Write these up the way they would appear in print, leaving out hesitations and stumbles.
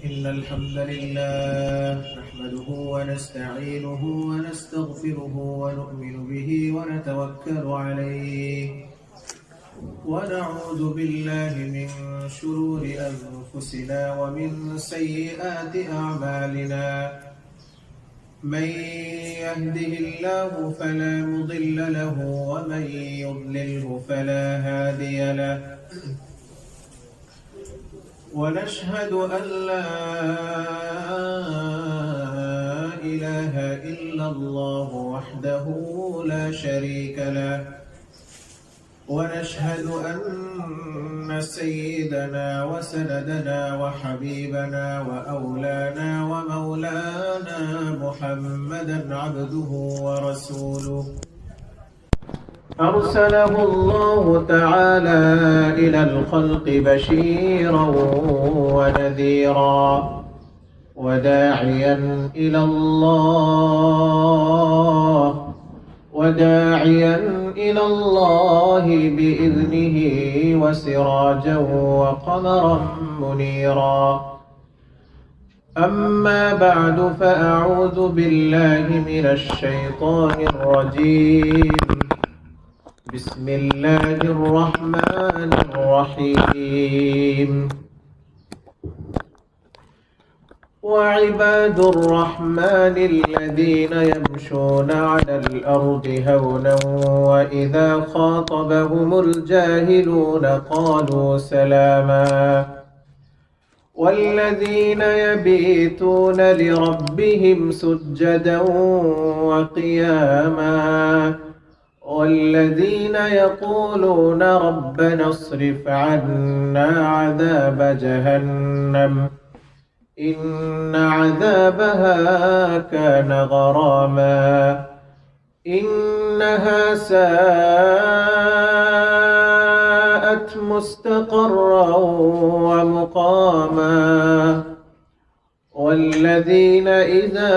إن الحمد لله نحمده ونستعينه ونستغفره ونؤمن به ونتوكل عليه ونعوذ بالله من شرور أنفسنا ومن سيئات أعمالنا من يهده الله فلا مضل له ومن يضلله فلا هادي له ونشهد أن لا إله إلا الله وحده لا شريك له ونشهد أن سيدنا وسندنا وحبيبنا وأولانا ومولانا محمدا عبده ورسوله أرسله الله تعالى إلى الخلق بشيرا ونذيرا وداعيا إلى الله بإذنه وسراجا وقمرا منيرا أما بعد فأعوذ بالله من الشيطان الرجيم بسم الله الرحمن الرحيم وعباد الرحمن الذين يمشون على الأرض هونا وإذا خاطبهم الجاهلون قالوا سلاما والذين يبيتون لربهم سجدا وقياما والذين يقولون ربنا اصرف عنا عذاب جهنم إن عذابها كان غراما إنها ساءت مستقرا ومقاما والذين إذا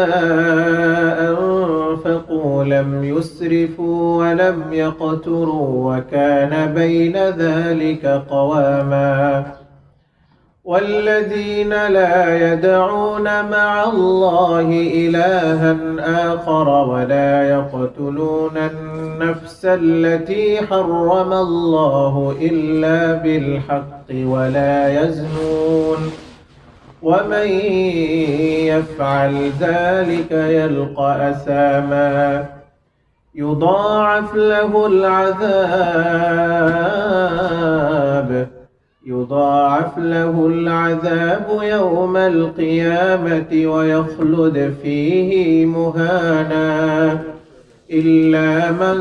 أنفقوا لم يسرفوا ولم يقتروا وكان بين ذلك قواما والذين لا يدعون مع الله إلها آخر ولا يقتلون النفس التي حرم الله إلا بالحق ولا يزنون ومن يفعل ذلك يلقى أثاما يضاعف له العذاب يوم القيامة ويخلد فيه مهانا إلا من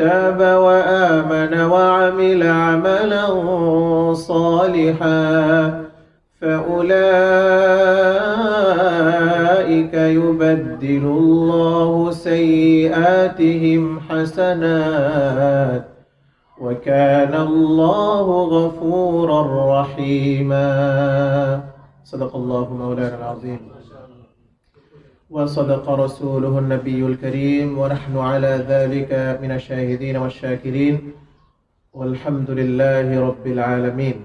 تاب وآمن وعمل عملا صالحا فأولئك يبدل الله سيئاتهم حسنات وكان الله غفورا رحيما صدق الله مولانا العظيم وصدق رسوله النبي الكريم ونحن على ذلك من الشاهدين والشاكرين والحمد لله رب العالمين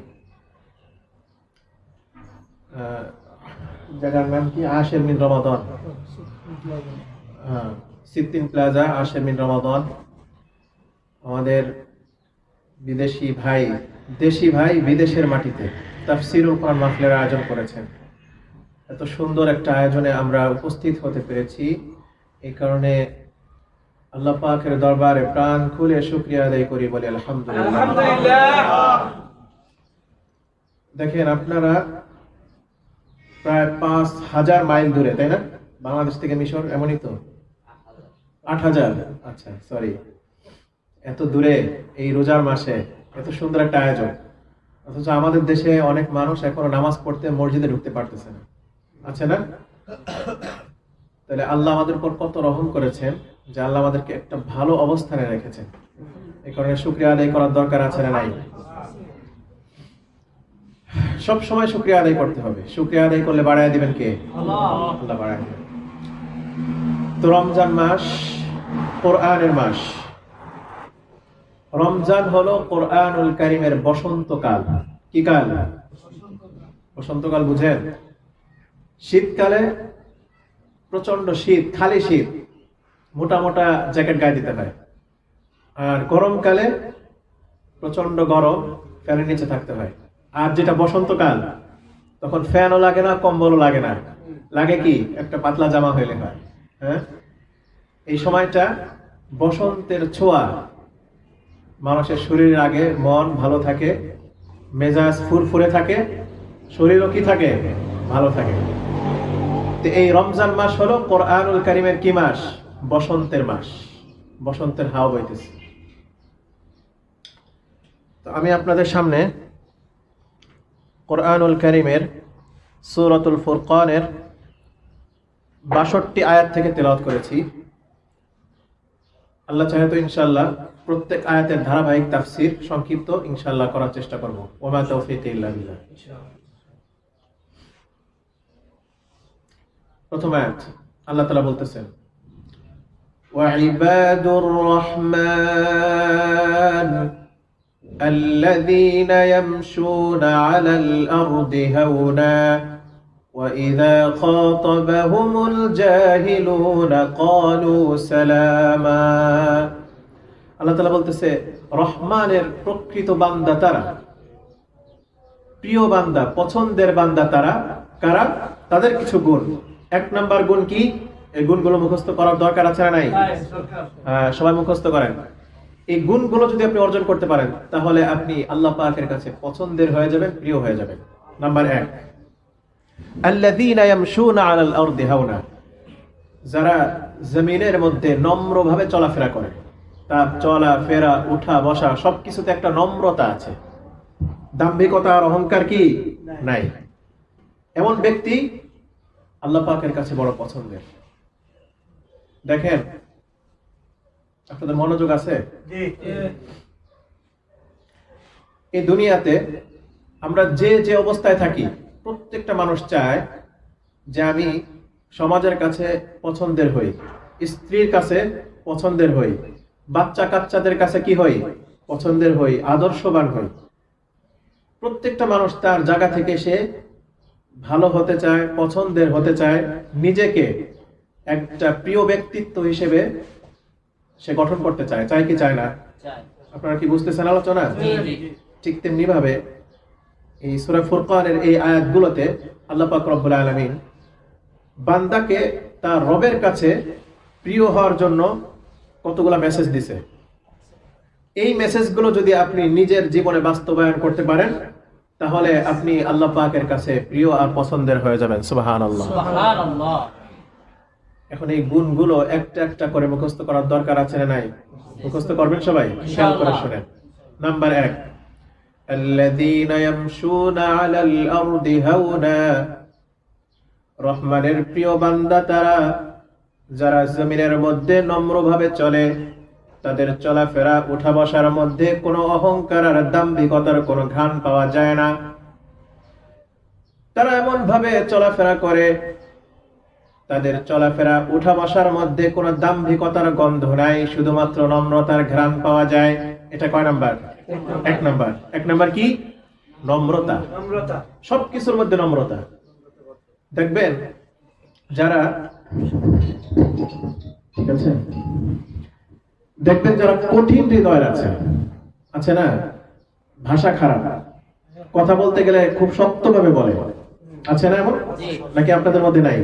জায়গার নাম কি আশের মিন রমাদান সিদ্দিন প্লাজা আশের মিন রমাদান আমাদের দেশি ভাই বিদেশের মাটিতে তাফসীরুল কোরআন মাহফিলের আয়োজন করেছেন। এত সুন্দর একটা আয়োজনে আমরা উপস্থিত হতে পেরেছি, এই কারণে আল্লাহ পাকের দরবারে প্রাণ খুলে শুকরিয়া আদায় করি, বলি আলহামদুলিল্লাহ। দেখেন, আপনারা প্রায় ৫,০০০ মাইল দূরে, তাই না? বাংলাদেশ থেকে মিশর, এমনই তো? ৮,০০০। আচ্ছা, সরি। এত দূরে এই রোজার মাসে এত সুন্দর একটা আয়োজন, অথচ আমাদের দেশে অনেক মানুষ এখনো নামাজ পড়তে মসজিদে ঢুকতে পারতেছে না, আছে না? তাহলে আল্লাহ আমাদের উপর কত রহম করেছেন যে আল্লাহ আমাদেরকে একটা ভালো অবস্থানে রেখেছেন। এই কারণে শুকরিয়া আদায় করার দরকার আছে না নাই? সব সময় শুকরিয়া আদায় করতে হবে। শুকরিয়া আদায় করলে বাড়ায় দিবেন কে? আল্লাহ বাড়ায় দিবেন। তো রমজান মাস কোরআনের মাস। রমজান হলো কোরআনুল কারীমের বসন্তকাল। কি কাল? বসন্তকাল বুঝেন? শীতকালে প্রচন্ড শীত, খালি শীত, মোটা মোটা জ্যাকেট গায়ে দিতে হয়। আর গরমকালে প্রচন্ড গরম, ফ্যানের নিচে থাকতে হয়। আর যেটা বসন্তকাল, তখন ফ্যানও লাগে না, কম্বলও লাগে না, লাগে কি একটা পাতলা জামা হইলে হয়। হ্যাঁ, এই সময়টা বসন্তের ছোঁয়া, মানুষের শরীরের আগে মন ভালো থাকে, মেজাজ ফুরফুরে থাকে, শরীরও কি থাকে, ভালো থাকে। তো এই রমজান মাস হলো কোরআনুল কারীমের কি মাস? বসন্তের মাস, বসন্তের হাওয়া বইতেছে। তো আমি আপনাদের সামনে কোরআনুল কারীমের সূরাতুল ফুরকানের ৬২ আয়াত থেকে তেলাওয়াত করেছি। আল্লাহ চাহে তো ইনশাআল্লাহ প্রত্যেক আয়াতের ধারাবাহিক তাফসীর সংক্ষিপ্ত ইনশাআল্লাহ করার চেষ্টা করব। ওয়া মা তাওফীকি ইল্লা বিল্লাহ। প্রথম আয়াত, আল্লাহ তাআলা বলতেছেন, ওয়া ইবাদুর রহমান আল্লাযীনা ইয়ামশুনা আলাল আরদি হাওনা ওয়া ইযা খাতাবাহুমুল জাহিলুনা ক্বালু সালামা। আল্লাহ তাআলা বলতেছে, রহমানের প্রকৃত বান্দা তারা, প্রিয় বান্দা, পছন্দের বান্দা তারা। কারা? তাদের কিছু গুণ। এক নাম্বার গুণ কি? এই গুণগুলো মুখস্থ করার দরকার আছে না নাই? সবাই মুখস্থ করেন। এই গুণগুলো যদি আপনি অর্জন করতে পারেন, তাহলে আপনি আল্লাহ পাকের কাছে পছন্দের হয়ে যাবেন, প্রিয় হয়ে যাবেন। নাম্বার 1, আল্লাযীনা ইয়ামশুনা আলাল আরদি হাওনা, যারা জমিনের মধ্যে নম্রভাবে চলাফেরা করে। তার চলাফেরা, উঠা বসা সবকিছুতে একটা নম্রতা আছে, দাম্ভিকতা আর অহংকার কি নাই। এমন ব্যক্তি আল্লাহ পাকের কাছে বড় পছন্দের। দেখেন, আপনাদের মনোযোগ আছে? এই দুনিয়াতে আমরা যে যে অবস্থায় থাকি, প্রত্যেকটা মানুষ চায় যে আমি সমাজের কাছে পছন্দের হই, স্ত্রীর কাছে পছন্দের হই, বাচ্চা কাচ্চাদের কাছে কি হই? পছন্দের হই, আদর্শবান হই। প্রত্যেকটা মানুষ তার জায়গা থেকে সে ভালো হতে চায়, পছন্দের হতে চায়, নিজেকে একটা প্রিয় ব্যক্তিত্ব হিসেবে সে গঠন করতে চায়। চায় কি চায় না? আপনারা কি বুঝতেছেন আলোচনা? ঠিক তেমনি ভাবে এই সূরা ফুরকানের এই আয়াতগুলোতে আল্লাহ পাক রব্বুল আলামিন বান্দাকে তার রবের কাছে প্রিয় হওয়ার জন্য কতগুলা মেসেজ দিছে। এই মেসেজগুলো যদি আপনি নিজের জীবনে বাস্তবায়ন করতে পারেন, তাহলে আপনি আল্লাহ পাকের কাছে প্রিয় আর পছন্দের হয়ে যাবেন। সুবহানাল্লাহ, সুবহানাল্লাহ। এখন এই গুণগুলো একটা একটা করে মুখস্থ করার দরকার আছে না নাই? মুখস্থ করবেন সবাই, খেয়াল করে শুনেন। নাম্বার 1, আল্লাযীনা ইয়ামশুনা আলাল আরদি হাওনা, রহমানের প্রিয় বান্দা তারা যারা জমিনের মধ্যে নম্রভাবে চলে, তাদের চলাফেরা উঠা বসার মধ্যে কোনো অহংকার আর দাম্ভিকতার কোনো ঘ্রাণ পাওয়া যায় না। তারা এমন ভাবে চলাফেরা করে, তাদের চলাফেরা উঠা বসার মধ্যে কোনো দাম্ভিকতার গন্ধ নাই, শুধুমাত্র নম্রতার ঘ্রাণ পাওয়া যায়। এটা কয় নাম্বার? 1 নাম্বার। 1 নাম্বার কি? নম্রতা। সবকিছুর মধ্যে নম্রতা। দেখবেন যারা, ঠিক আছে, দেখবেন যারা কঠিন হৃদয়ের আছে না, ভাষা খারাপ, কথা বলতে গেলে খুব শক্তভাবে বলে, আছে না এমন? নাকি আপনাদের মধ্যে নাই?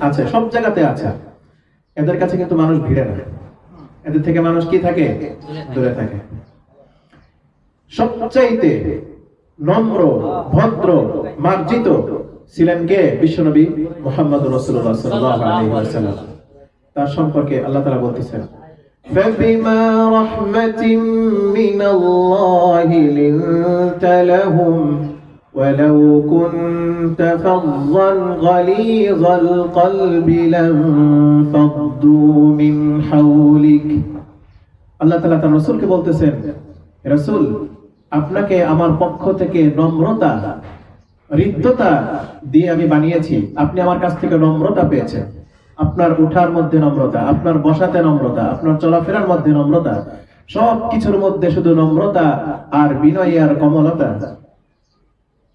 আছে, সব জায়গাতে আছে। এদের কাছে কিন্তু মানুষ ভিড়ে না, এদের থেকে মানুষ কি থাকে? দূরে থাকে। সবচাইতে নম্র, ভদ্র, মার্জিত ছিলেন কে? বিশ্বনবী মুহাম্মদুর রাসূলুল্লাহ সাল্লাল্লাহু আলাইহি ওয়াসাল্লাম। তার সম্পর্কে আল্লাহ তাআলা বলতেছেন, فَبِمَا رَحْمَةٍ مِّنَ اللَّهِ لِنتَ لَهُمْ وَلَوْ كُنتَ فَظًّا غَلِيظَ الْقَلْبِ لَانفَضُّوا مِنْ حَوْلِكَ। আল্লাহ তাআলা তার রাসূলকে বলতেছেন, রাসূল, আপনাকে আমার পক্ষ থেকে নম্রতা, হৃদ্যতা দিয়ে আমি বানিয়েছি। আপনি আমার কাছ থেকে নম্রতা পেয়েছেন। আপনার উঠার মধ্যে নম্রতা, আপনার বসাতে নম্রতা, আপনার চলাফেরার মধ্যে নম্রতা, সব কিছুর মধ্যে শুধু নম্রতা আর বিনয় আর কমলতা।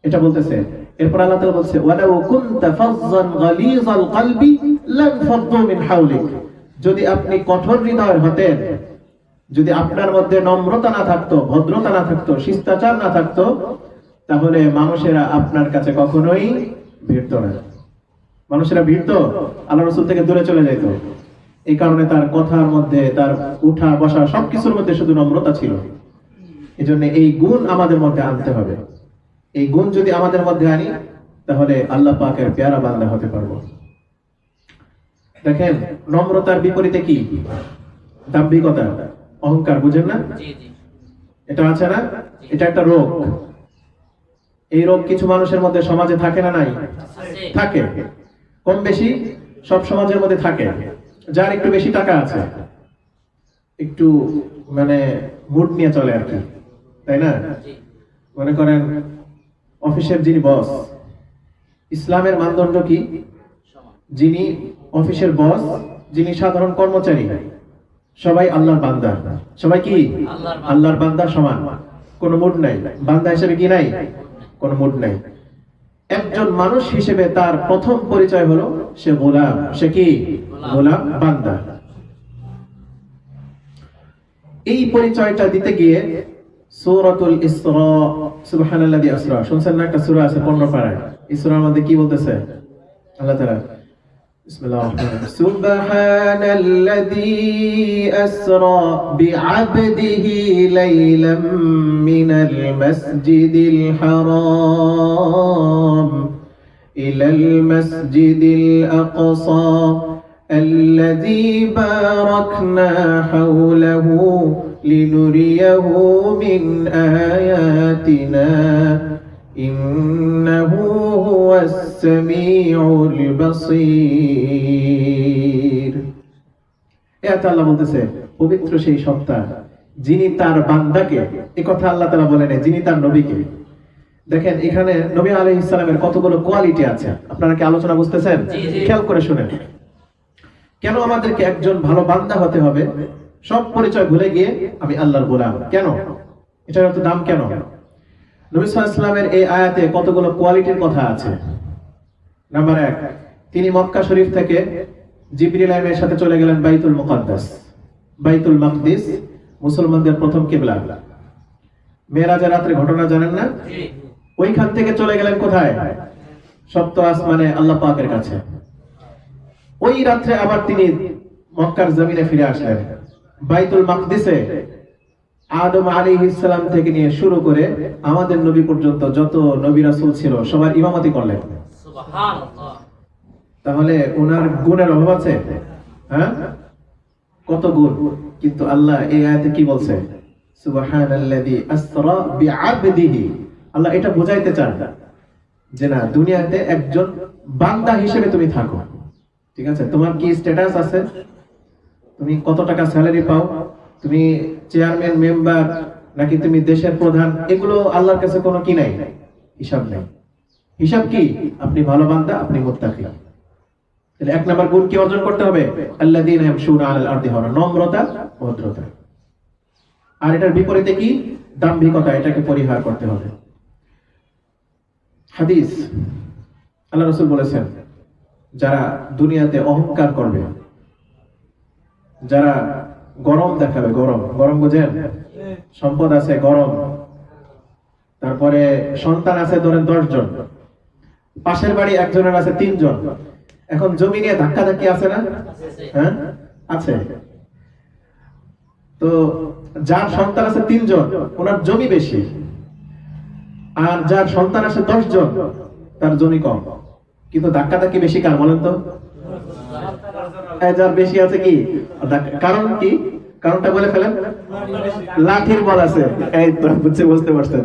এটা বলতেছে এরপর আল্লাহ তাআলা বলছে ওয়ালাউ কুনতা ফাযযান গালিযাল কলবি লানফাদ্দু মিন হাওলিক, যদি আপনি কঠোর হৃদয়ের হতেন, যদি আপনার মধ্যে নম্রতা না থাকতো, ভদ্রতা না থাকতো, শিষ্টাচার না থাকতো, তাহলে মানুষেরা আপনার কাছে কখনোই ভিড়তো না। মানুষেরা ভিড়তো, আল্লাহ রাসূল থেকে দূরে চলে যেত। এই কারণে তার কথার মধ্যে, তার উঠা বসা সবকিছুর মধ্যে শুধু নম্রতা ছিল। এজন্য এই গুণ আমাদের মধ্যে আনতে হবে। এই গুণ যদি আমাদের মধ্যে আনি, তাহলে আল্লাহ পাকের পেয়ারা বান্দা হতে পারবো। দেখেন, নম্রতার বিপরীতে কি? দাম্ভিকতা, অহংকার। বুঝেন না? এটা আছে না? এটা একটা রোগ। এই রোগ কিছু মানুষের মধ্যে সমাজে থাকে না? নাই, থাকে। কম বেশি সব সমাজের মধ্যে থাকে। যার একটু বেশি টাকা আছে, একটু মানে মুড নিয়ে চলে আর কি, তাই না? মনে করেন অফিসের যিনি বস, ইসলামের মানদণ্ড কি? যিনি অফিসের বস, যিনি সাধারণ কর্মচারী, সবাই আল্লাহর বান্দা। সবাই কি? আল্লাহর বান্দা সমান, কোনো মুড নাই। বান্দা হিসেবে কি নাই? কোনো মুড নাই। একজন মানুষ হিসেবে তার প্রথম পরিচয় হলো সে গোলাম। সে কি? গোলাম, বান্দা। এই পরিচয়টা দিতে গিয়ে সূরাতুল ইসরা, সুবহানাল্লাযী আসরা, শুনছেন না? একটা সূরা আছে 15 পারায়। এই সূরার মধ্যে কি বলতেছে আল্লাহ তাআলা? বিসমিল্লাহির রাহমানির রাহিম। সুবহানাল্লাযী আসরা বিআবদিহি লাইলাম মিনাল মাসজিদিল হারাম ইলাল মাসজিদিল আকসা الذي باركنا حوله لنريه من آياتنا إنه هو السميع البصير। এটা আল্লাহ বলতেছে পবিত্র সেই সত্তা যিনি তার বান্দাকে, এই কথা আল্লাহ তাআলা বলেন যিনি তার নবীকে। দেখেন এখানে নবী আলাইহিস সালামের কতগুলো কোয়ালিটি আছে। আপনারা কি আলোচনা বুঝতেছেন? খেয়াল করে শুনেন। কেন আমাদেরকে একজন ভালো বান্দা হতে হবে? সব পরিচয় ভুলে গিয়ে আমি আল্লাহর গোলাম। কেন? এটার এত দাম কেন? নবী সাল্লাল্লাহু আলাইহি ওয়াসাল্লামের এই আয়াতে কতগুলো কোয়ালিটির কথা আছে। নাম্বার 1, তিনি মক্কা শরীফ থেকে জিবরিল আলাইহিস সাথে চলে গেলেন বাইতুল মুকাদ্দাস। বাইতুল মাকদিস মুসলমানদের প্রথম কিবলা। মেরাজের রাতের ঘটনা জানেন না? ওইখান থেকে চলে গেলেন কোথায়? সপ্তম আসমানে আল্লাহ পাকের কাছে। ওই রাত্রে আবার তিনি মক্কার জমিনে ফিরে আসলেন। বাইতুল মাকদিসে আদম আলাইহিস সালাম থেকে নিয়ে শুরু করে আমাদের নবী পর্যন্ত যত নবী রাসূল ছিল সবার ইমামতি করলেন। সুবহানাল্লাহ। তাহলে ওনার গুণের অভাব আছে? হ্যাঁ, কত গুণ। কিন্তু আল্লাহ এই আয়াতে কি বলছে? সুবহানাল্লাযী আসরা বিআবদিহি। আল্লাহ এটা বোঝাইতে চান যে না, দুনিয়াতে একজন বান্দা হিসেবে তুমি থাকো। ঠিক আছে? তোমার কি স্ট্যাটাস আছে? তুমি কত টাকা স্যালারি পাও? তুমি চেয়ারম্যান, মেম্বার, নাকি তুমি দেশের প্রধান? এগুলো আল্লাহর কাছে কোনো কি নাই, হিসাব নেই। হিসাব কি? আপনি ভালো বান্দা, আপনি মুত্তাকি। তাহলে 1 নাম্বার গুণ কি অর্জন করতে হবে? আল্লাযীনা ইয়ামশুনা আলাল আরদি হাওনা, নম্রতা, ভদ্রতা। আর এটার বিপরীতে কি? দাম্ভিকতা। এটাকে পরিহার করতে হবে। হাদিস, আল্লাহ রাসূল বলেছেন যারা দুনিয়াতে অহংকার করবে, যারা গরম দেখাবে, গরম, গরম বুঝেন? সম্পদ আছে, গরম, তারপরে সন্তান আছে ধরেন 10 জন, পাশের বাড়ি একজনের আছে 3 জন, এখন জমি নিয়ে ধাক্কাধাক্কি আছে না? হ্যাঁ, আছে। তো যার সন্তান আছে 3 জন, ওনার জমি বেশি, আর যার সন্তান আছে 10 জন, তার জমি কম। কিন্তু ধাক্কাধাক্কি বেশি কার বলেন তো? যার বেশি আছে কি? কারণ কি? কারণটা বলে ফেলেন। লাঠির বল আছে। এই তো বুঝতে পারছেন।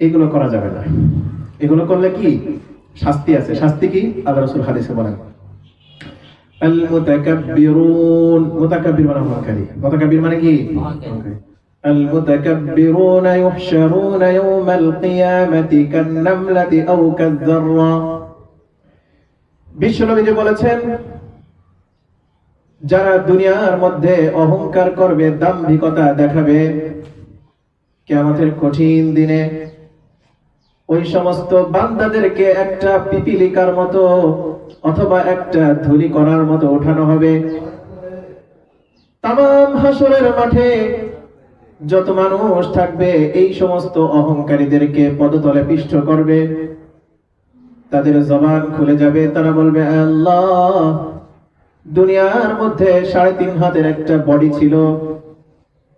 এগুলো করা যাবে না। এগুলো করলে কি শাস্তি আছে। শাস্তি কি? আল্লাহ রাসূল হাদিসে বলেন আল মুতাকাব্বিরুন। মুতাকাব্বির মানে অহংকারী। মুতাকাব্বির মানে কি? অহংকারী। আল মুতাকাব্বিরুনা ইউহশারুনা ইয়াওমাল কিয়ামাতি কান-নামলাতি আও কায-যাররা। বিশ্বনবী যে বলেছেন যারা দুনিয়ার মধ্যে অহংকার করবে, দাম্ভিকতা দেখাবে, কিয়ামতের কঠিন দিনে ওই সমস্ত বান্দাদেরকে একটা পিপিলিকার মতো অথবা একটা ধূলি কণার মতো ওঠানো হবে। তামাম হাসরের মাঠে যত মানুষ থাকবে এই সমস্ত অহংকারীদেরকে পদতলে পিষ্ট করবে। তাদের জবান খুলে যাবে, তারা বলবে, আল্লাহ, দুনিয়ার মধ্যে 3.5 হাতের একটা বডি ছিল,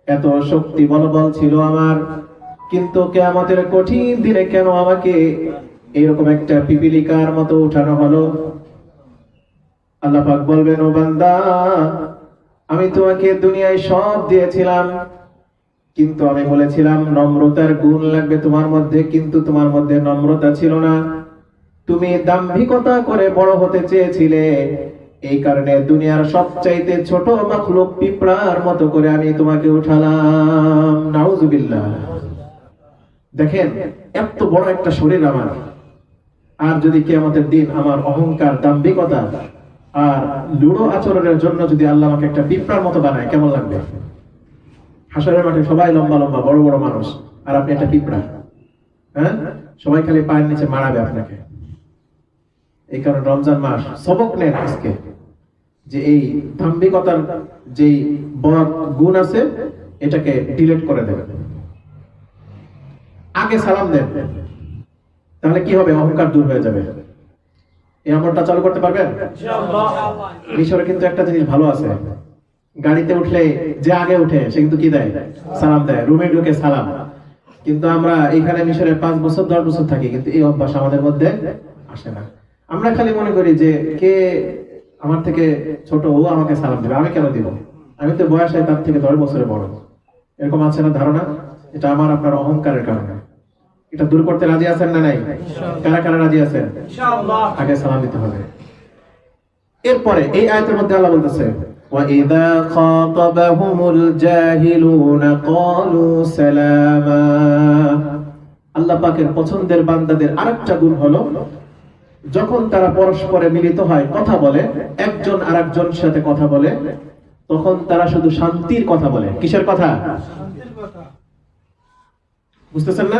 এত শক্তি বলবল ছিল আমার, কিন্তু কিয়ামতের কঠিন দিনে কেন আমাকে এরকম একটা পিপিলিকার মতো উঠানো হলো? আল্লাহ পাক বলবেন, ও বান্দা, আমি তোমাকে দুনিয়ায় সব দিয়েছিলাম, কিন্তু আমি বলেছিলাম নম্রতার গুণ লাগবে তোমার মধ্যে, কিন্তু তোমার মধ্যে নম্রতা ছিল না। তুমি দাম্ভিকতা করে বড় হতে চেয়েছিলে, এই কারণে দুনিয়ার সবচাইতে ছোট মাখলুক পিঁপড়ার মতো করে আমি তোমাকে উঠালাম। নাউজুবিল্লাহ। দেখেন, এত বড় একটা শরীর আমার, আর যদি কিয়ামতের দিন আমার অহংকার, দাম্ভিকতা আর লুড়ো আচরণের জন্য যদি আল্লাহ আমাকে একটা পিঁপড়ার মতো বানায়, কেমন লাগবে? হাসরের মাঠে সবাই লম্বা লম্বা বড় বড় মানুষ, আর আপনি একটা পিঁপড়া। হ্যাঁ, সবাই খালি পায়ের নিচে মারাবে আপনাকে। এই কারণে রমজান মাস সবক নেন আজকে, যে এই দাম্ভিকতার যে বদ গুণ আছে এটাকে ডিলিট করে দেবেন। আগে সালাম দেন, তাহলে কি হবে? অহংকার দূর হয়ে যাবে। এই আমলটা চালু করতে পারবেন ইনশাআল্লাহ। মিশরে কিন্তু একটা জিনিস ভালো আছে, গাড়িতে উঠলে যে আগে উঠে সে কিন্তু কি দেয়? সালাম দেয়। রুমে ঢুকে সালাম। কিন্তু আমরা এখানে মিশরে 5 বছর 10 বছর থাকি, কিন্তু এই অভ্যাস আমাদের মধ্যে আসে না। আমরা খালি মনে করি যে কে আমার থেকে ছোট, ও আমাকে সালাম দেবে, আমি কেন দিব? আমি তো বয়সে তার থেকে 10 বছরের বড়। এরকম আছে না ধারণা? এটা আমার আপনার অহংকারের কারণে। এটা দূর করতে রাজি আছেন না নাই? কারা কারা রাজি আছেন? ইনশাআল্লাহ। আগে সালাম দিতে হবে। এরপরে এই আয়াতের মধ্যে আল্লাহ বলতেছে, وَإِذَا خَاطَبَهُمُ الْجَاهِلُونَ قَالُوا سَلَامًا। আল্লাহ পাকের পছন্দের বান্দাদের আরেকটা গুণ হলো, যখন তারা পরস্পরে মিলিত হয়, কথা বলে, একজন আরেকজনের সাথে কথা বলে, তখন তারা শুধু শান্তির কথা বলে। কিসের কথা? শান্তির কথা। বুঝতেছেন না?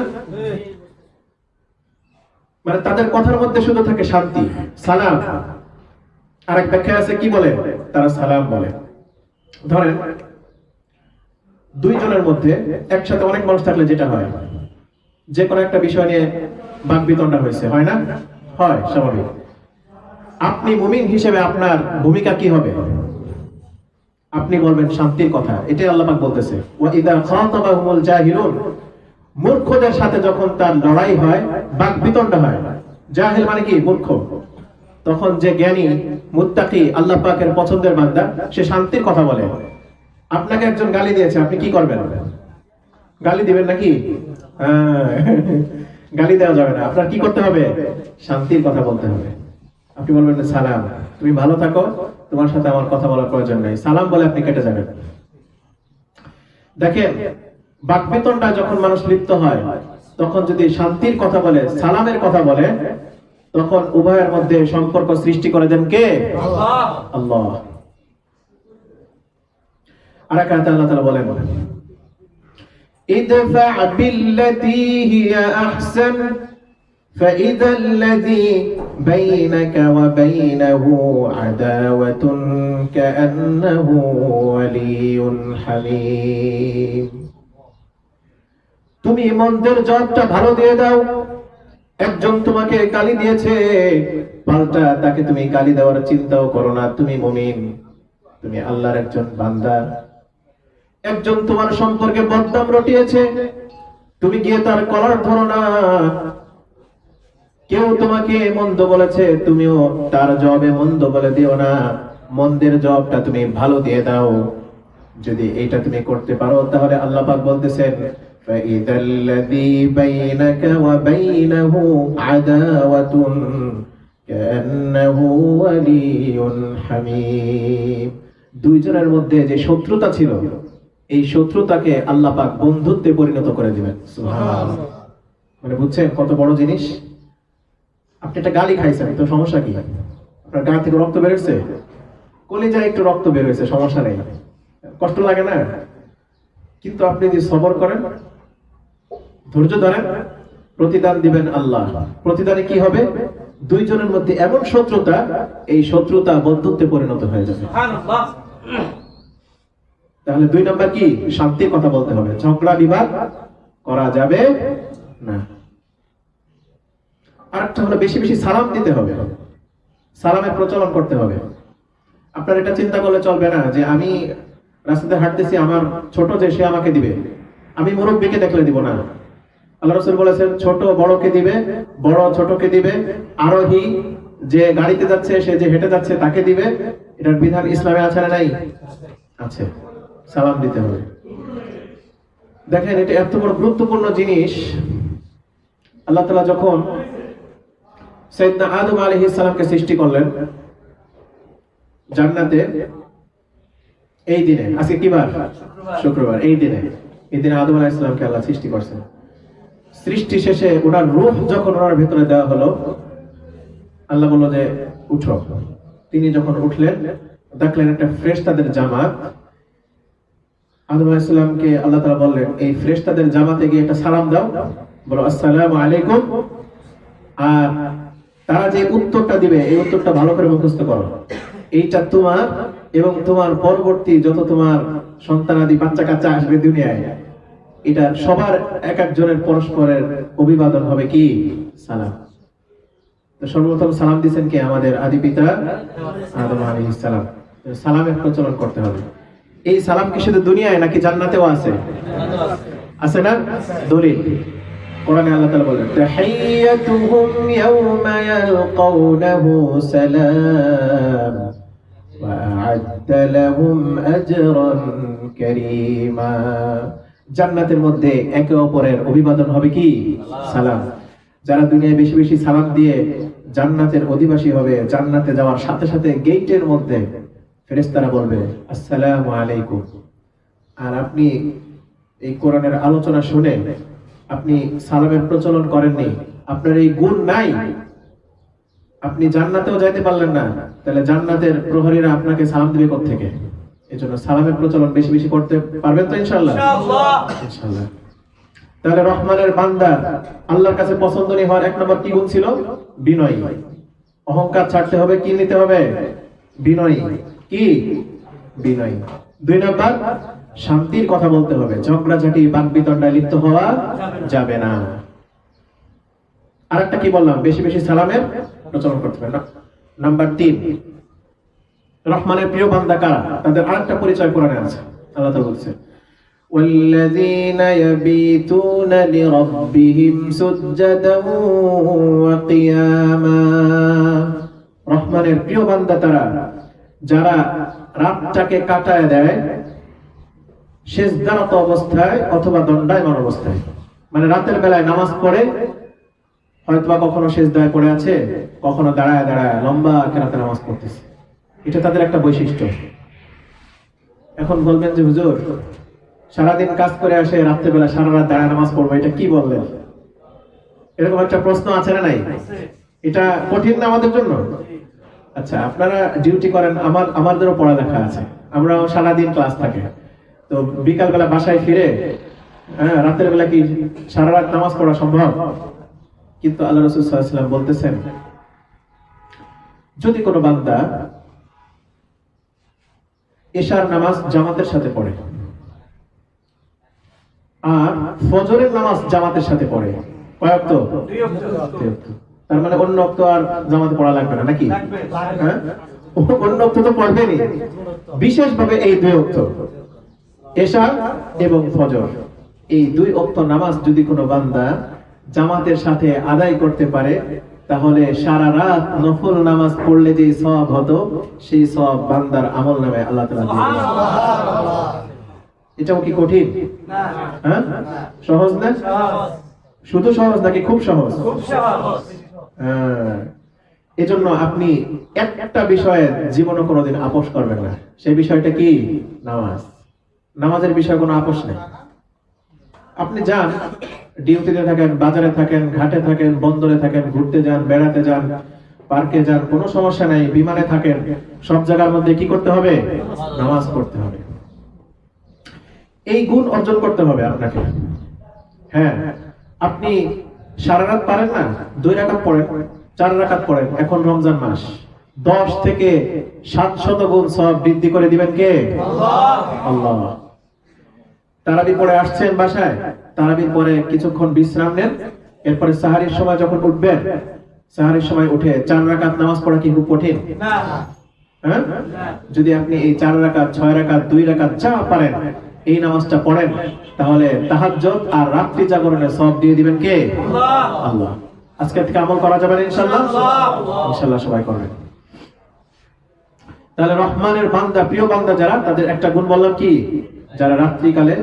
মানে তাদের কথার মধ্যে শুধু থাকে শান্তি, সালাম। আরেক ব্যাখ্যা আছে, কি বলে? তারা সালাম বলে। ধরেন, দুইজনের মধ্যে একসাথে অনেক মানুষ থাকলে যেটা হয়, যে কোনো একটা বিষয় নিয়ে বাকবিতণ্ডা হয়েছে, হয় না? হয়, স্বাভাবিক। আপনি মুমিন হিসেবে আপনার ভূমিকা কি হবে? আপনি বলবেন শান্তির কথা। এটাই আল্লাহ পাক বলতেছে, ওয়াইদা খাতাবাহুমুল জাহিলুন। মূর্খদের সাথে যখন তার লড়াই হয়, বাকবিতণ্ডা হয়, জাহিল মানে কি? মূর্খ। তখন যে জ্ঞানী, মুত্তাকি, আল্লাহ পাকের পছন্দের বান্দা, সে শান্তির কথা বলে। আপনাকে একজন গালি দিয়েছে, আপনি কি করবেন? গালি দিবেন নাকি? গালি দেওয়া যাবে না। আপনার কি করতে হবে? শান্তির কথা বলতে হবে। আপনি বলবেন, সালাম, তুমি ভালো থাকো, তোমার সাথে আমার কথা বলার প্রয়োজন নেই, সালাম বলে আপনি কেটে যাবেন। দেখেন, বাকবিতণ্ডায় যখন মানুষ লিপ্ত হয়, তখন যদি শান্তির কথা বলে, সালামের কথা বলে, তখন উভয়ের মধ্যে সম্পর্ক সৃষ্টি করে দেন কে? আল্লাহ। আল্লাহ। আরেক আয়াতে আল্লাহ তাআলা বলেন, ইদফা বিল্লাতী হিয়া আহসান ফাইযা আল্লাযী বাইনাকা ওয়া বাইনাহু আদাওয়াতুন কাআন্নাহু ওয়ালিয়ুন হামীম। তুমি মন্দের জবাবটা ভালো দিয়ে দাও। একজন তোমাকে গালি দিয়েছে, পাল্টা তাকে তুমি গালি দেওয়ার চিন্তাও করো না। তুমি মুমিন, তুমি আল্লাহর একজন বান্দা। একজন তোমার সম্পর্কে বদনাম রটিয়েছে, তুমি গিয়ে তার কলার ধরো না। কেউ তোমাকে মন্দ বলেছে, তুমিও তার জবাবে মন্দ বলে দিও না। মন্দের জবাবটা তুমি ভালো দিয়ে দাও। যদি এটা তুমি করতে পারো, তাহলে আল্লাহ পাক বলতেছেন, فَإِذَا الَّذِي بَيْنَكَ وَبَيْنَهُ عَدَاوَةٌ كَأَنَّهُ وَلِيٌّ حَمِيمٌ। দুইজনের মধ্যে যে শত্রুতা ছিল, এই শত্রুতাকে আল্লাহ পাক বন্ধুত্বে পরিণত করে দিবেন। সুবহানাল্লাহ। মানে বুঝছেন কত বড় জিনিস? আপনি একটা গালি খাইছেন, তো সমস্যা কি? আপনার গা থেকে রক্ত বের হচ্ছে, কলিজায় একটু রক্ত বের হয়েছে, সমস্যা নেই, কষ্ট লাগে না? কিন্তু আপনি যদি সবর করেন, ধৈর্য ধরেন, প্রতিদান দিবেন আল্লাহ। প্রতিদানে কি হবে? দুইজনের মধ্যে এমন শত্রুতা, এই শত্রুতা বন্ধুত্বে পরিণত হয়ে যাবে। তাহলে 2 নাম্বার কি? শান্তির কথা বলতে হবে, ঝগড়া বিবাদ করা যাবে না। আরেকটা হলো বেশি বেশি সালাম দিতে হবে, সালামের প্রচলন করতে হবে। আপনার এটা চিন্তা করলে চলবে না যে আমি রাস্তাতে হাঁটতেছি, আমার ছোট যে সে আমাকে দিবে, আমি মুরব্বীকে দেখলে দিব না। আল্লাহ রাসূল বলেছেন ছোট বড়কে দিবে, বড় ছোটকে দিবে, আরোহী যে গাড়িতে যাচ্ছে সে যে হেঁটে যাচ্ছে তাকে দিবে। এটার বিধান ইসলামে আছে না নাই? আছে। সালাম দিতে হবে। দেখেন এটা এত বড় গুরুত্বপূর্ণ জিনিস। আল্লাহ তাআলা যখন সাইয়েদনা আদম আলাইহিস সালামকে সৃষ্টি করলেন জান্নাতে, এই দিনে, আজকে কি বার? শুক্রবার। এই দিনে আদম আলাইহিস সালামকে আল্লাহ সৃষ্টি করছেন। সৃষ্টি শেষে ওনার রূহ যখন ওনার ভেতরে দেওয়া হলো, আল্লাহ বলল যে উঠো। তিনি যখন উঠলেন দেখলেন একটা ফেরেশতাদের জামাত। আদম আলাইহিস সালামকে আল্লাহ তাআলা বললেন এই ফেরেশতাদের জামাতে গিয়ে একটা সালাম দাও, বলো আসসালামু আলাইকুম। আর তারা যে উত্তরটা দিবে এই উত্তরটা ভালো করে মুখস্থ করো। এইটা তোমার এবং তোমার পরবর্তী যত তোমার সন্তানাদি বাচ্চা কাচ্চা আসবে দুনিয়ায়, এটা সবার এক একজনের পরস্পরের অভিবাদন হবে কি? সালাম। তো সর্বপ্রথম সালাম দিয়েছেন কে? আমাদের আদি পিতা আদম আলাইহিস সালাম। সালামের প্রচলন করতে হবে। এই সালাম কি শুধু দুনিয়ায় নাকি জান্নাতেও আছে? আছে না? দলিল কোরআনে আল্লাহ তাআলা বলেন তাহিয়াতুহুম ইয়াওমা ইয়ালকাউনাহু সালাম ওয়া আ'আদ্দা লাহুম আজরান কারীমা। জান্নাতের মধ্যে একে অপরের অভিবাদন হবে কি? সালাম। যারা দুনিয়ায় বেশি বেশি সালাম দিয়ে জান্নাতের অধিবাসী হবে, জান্নাতে যাওয়ার সাথে সাথে গেটের মধ্যে ফেরেশতারা বলবে আসসালামু আলাইকুম। আর আপনি এই কোরআনের আলোচনা শুনে আপনি সালামের প্রচলন করেননি, আপনার এই গুণ নাই, আপনি জান্নাতেও যাইতে পারলেন না, তাহলে জান্নাতের প্রহরীরা আপনাকে সালাম দিবে কোত্থেকে? এজন্য সালামের প্রচলন বেশি বেশি করতে পারবেন তো ইনশাআল্লাহ? ইনশাআল্লাহ। তাহলে রহমানের বান্দা আল্লাহর কাছে পছন্দনীয় হওয়ার 1 নম্বর কি গুণ ছিল? বিনয়। অহংকার ছাড়তে হবে, কি নিতে হবে? বিনয়। কি? বিনয়। 2 নম্বর শান্তির কথা বলতে হবে, ঝগড়াঝাটি বাকবিতণ্ডায় লিপ্ত হওয়া যাবে না। আরেকটা কি বললাম? বেশি বেশি সালামের প্রচলন করতে হবে। নাম্বার 3 রহমানের প্রিয় বান্দা কারা? তাদের আরেকটা পরিচয় কোরআনে আছে। আল্লাহ তাআলা বলছে ওয়াল্লাযীনা ইয়াবিতুনা লিরাব্বিহিম সুজদান ওয়া কিয়ামা। রহমানের প্রিয় বান্দা তারা যারা রাতটাকে কাটায় দেয় সিজদারত অবস্থায় অথবা দণ্ডায়মান অবস্থায়। মানে রাতের বেলায় নামাজ পড়ে, হয়তোবা কখনো সিজদায় পড়ে আছে, কখনো দাঁড়ায় দাঁড়ায় লম্বা কেরাতে নামাজ পড়তেছে। এটা তাদের একটা বৈশিষ্ট্য। এখন বলবেন যে হুজুর সারাদিন কাজ করে আসে, রাত্রেবেলা সারা রাত দাঁড়ায় নামাজ পড়বো, এটা কি বললেন? এরকম একটা প্রশ্ন আছে না নাই? এটা কঠিন না আমাদের জন্য? আচ্ছা, আপনারা ডিউটি করেন, আমাদেরও পড়ালেখা আছে, আমরাও সারাদিন ক্লাস থাকে, তো বিকাল বেলা বাসায় ফিরে রাতের বেলা কি সারা রাত নামাজ পড়া সম্ভব? কিন্তু আল্লাহ রাসূল সাল্লাল্লাহু আলাইহি ওয়াসাল্লাম বলতেছেন যদি কোনো বান্দা এশার নামাজ জামাতের সাথে পড়ে আর ফজরের নামাজ জামাতের সাথে পড়ে, কয় ওয়াক্ত? 2 ওয়াক্ত। তার মানে অন্য ওয়াক্ত আর জামাতে পড়া লাগবে না নাকি? হ্যাঁ, অন্য ওয়াক্ত তো পড়বেনই, বিশেষভাবে এই 2 ওয়াক্ত এশা এবং ফজর, এই 2 ওয়াক্ত নামাজ যদি কোনো বান্দা জামাতের সাথে আদায় করতে পারে, তাহলে সারা রাত নফল নামাজ পড়লে যে সওয়াব হতো সেই সওয়াব বান্দার আমলনামায় আল্লাহ তাআলা দিয়ে দেন। এটাও কি কঠিন? না। হ্যাঁ, সহজ না? শুধু সহজ নাকি খুব সহজ? খুব সহজ। এজন্য আপনি একটা বিষয়ে জীবনে কোনোদিন আপোষ করবেন না। সেই বিষয়টা কি? নামাজ। নামাজের বিষয়ে কোনো আপোষ নেই। আপনি যান, ডিউটিতে থাকেন, বাজারে থাকেন, ঘাটে থাকেন, বন্দরে থাকেন, ঘুরতে যান, বেড়াতে যান, পার্কে যান, কোনো সমস্যা নাই, বিমানে থাকেন, সব জায়গার মধ্যে কি করতে হবে? নামাজ পড়তে হবে। এই গুণ অর্জন করতে হবে আপনাকে। হ্যাঁ, আপনি সারা রাত পারেন না, 2 রাকাত পড়েন, 4 রাকাত পড়েন। এখন রমজান মাস, 10 থেকে 700 গুণ সওয়াব বৃদ্ধি করে দিবেন কে? আল্লাহ। তারাবি পড়ে আসছেন বাসায়, তারাবির পরে কিছুক্ষণ বিশ্রাম নেন, এরপরে সাহারির সময় যখন উঠবেন, সাহারির সময় উঠে 4 রাকাত নামাজ পড়া কি খুব কঠিন? না। হ্যাঁ, যদি আপনি এই 4 রাকাত, 6 রাকাত, 2 রাকাত যা পারেন এই নামাজটা পড়েন, তাহলে তাহাজ্জুদ আর রাত্রি জাগরণের সওয়াব দিয়ে দিবেন কে? আল্লাহ। আল্লাহ। আজকে থেকে আমল করা যাবে না ইনশাআল্লাহ? ইনশাআল্লাহ সবাই করবেন। তাহলে রহমানের বান্দা, প্রিয় বান্দা যারা, তাদের একটা গুণ বললাম কি? যারা রাত্রিকালে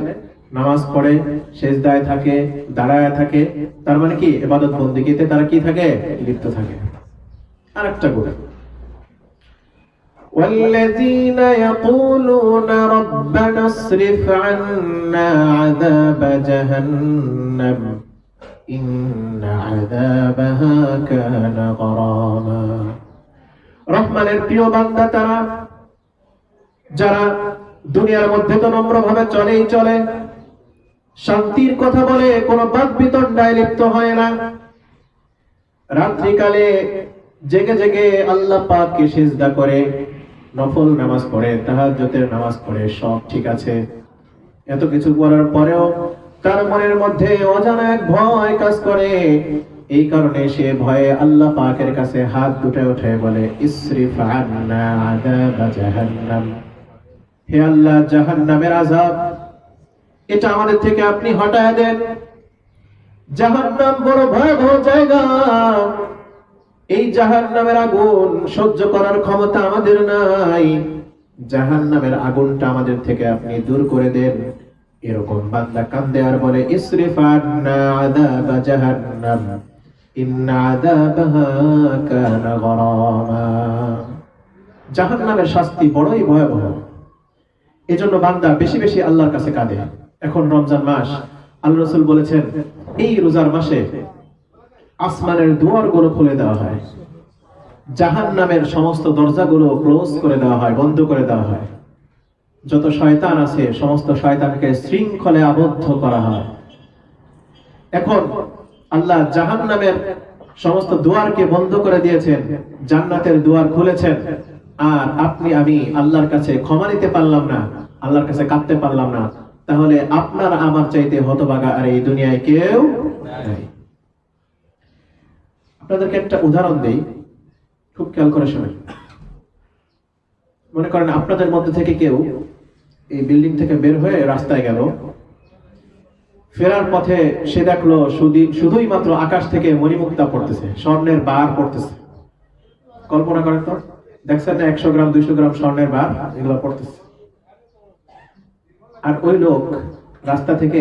নামাজ পড়ে, সেজদায় থাকে, দাঁড়ায় থাকে, তার মানে কি ইবাদত বন্দেগীতে তারা কি থাকে? লিপ্ত থাকে। আরেকটা গুণ, والذين يقولون ربنا اصرف عنا عذاب جهنم إن عذابها كان غراما। রহমানের প্রিয় বান্দা তারা যারা দুনিয়ার মধ্যে তো নম্রভাবে চলেই চলে, শান্তির কথা বলে, কোনো বাদ বিতণ্ডায় লিপ্ত হয় না, রাত্রিকালে জেগে জেগে আল্লাহ পাককে সিজদা করে, নফল নামাজ পড়ে, তাহাজ্জুদের নামাজ পড়ে, সব ঠিক আছে। এত কিছু করার পরেও তার মনের মধ্যে অজানা এক ভয় কাজ করে। এই কারণে সে ভয়ে আল্লাহ পাকের কাছে হাত দুটো উঠে বলে, ইসরিফ আন্না আযাব জাহান্নাম, হে আল্লাহ, জাহান্নামের আযাব এটা আমাদের থেকে আপনি হটায় দেন। জাহান্নাম বড় ভয়াবহ জায়গা, এই জাহান্নামের আগুন সহ্য করার ক্ষমতা আমাদের নাই, জাহান্নামের আগুনটা আমাদের থেকে আপনি দূর করে দেন। এরকম বান্দা কান্দে আর বলে, ইসরিফ আন্না আযাব জাহান্নাম ইন্না আযাবাহা কানা গরামা। জাহান্নামের শাস্তি বড়ই ভয়াবহ। এজন্য বান্দা বেশি বেশি আল্লাহর কাছে কাঁদে। এখন রমজান মাস, আল্লাহ রাসূল বলেছেন এই রোজার মাসে আসমানের দুয়ারগুলো খুলে দেওয়া হয়, জাহান্নামের সমস্ত দরজাগুলো ক্লোজ করে দেওয়া হয়, বন্ধ করে দেওয়া হয়। যত শয়তান আছে সমস্ত শয়তানকে শৃঙ্খলে আবদ্ধ করা হয়। এখন আল্লাহ জাহান্নামের সমস্ত দুয়ারকে বন্ধ করে দিয়েছেন, জান্নাতের দুয়ার খুলেছেন। আর আপনি আমি আল্লাহর কাছে ক্ষমা নিতে পারলাম না, আল্লাহর কাছে কাঁদতে পারলাম না, তাহলে আপনার আমার চাইতে হতভাগা আর এই দুনিয়ায় কেউ নাই। আপনাদেরকে একটা উদাহরণ দেই, খুব খেয়াল করে শুনেন। মনে করেন আপনাদের মধ্যে থেকে কেউ এই বিল্ডিং থেকে বের হয়ে রাস্তায় গেল, ফেরার পথে সে দেখলো শুধুই মাত্র আকাশ থেকে মণিমুক্তা পড়তেছে, স্বর্ণের বার পড়তেছে। কল্পনা করেন তো, দেখছেন না 100 গ্রাম 200 গ্রাম স্বর্ণের বার এগুলো পড়তেছে। আর ওই লোক রাস্তা থেকে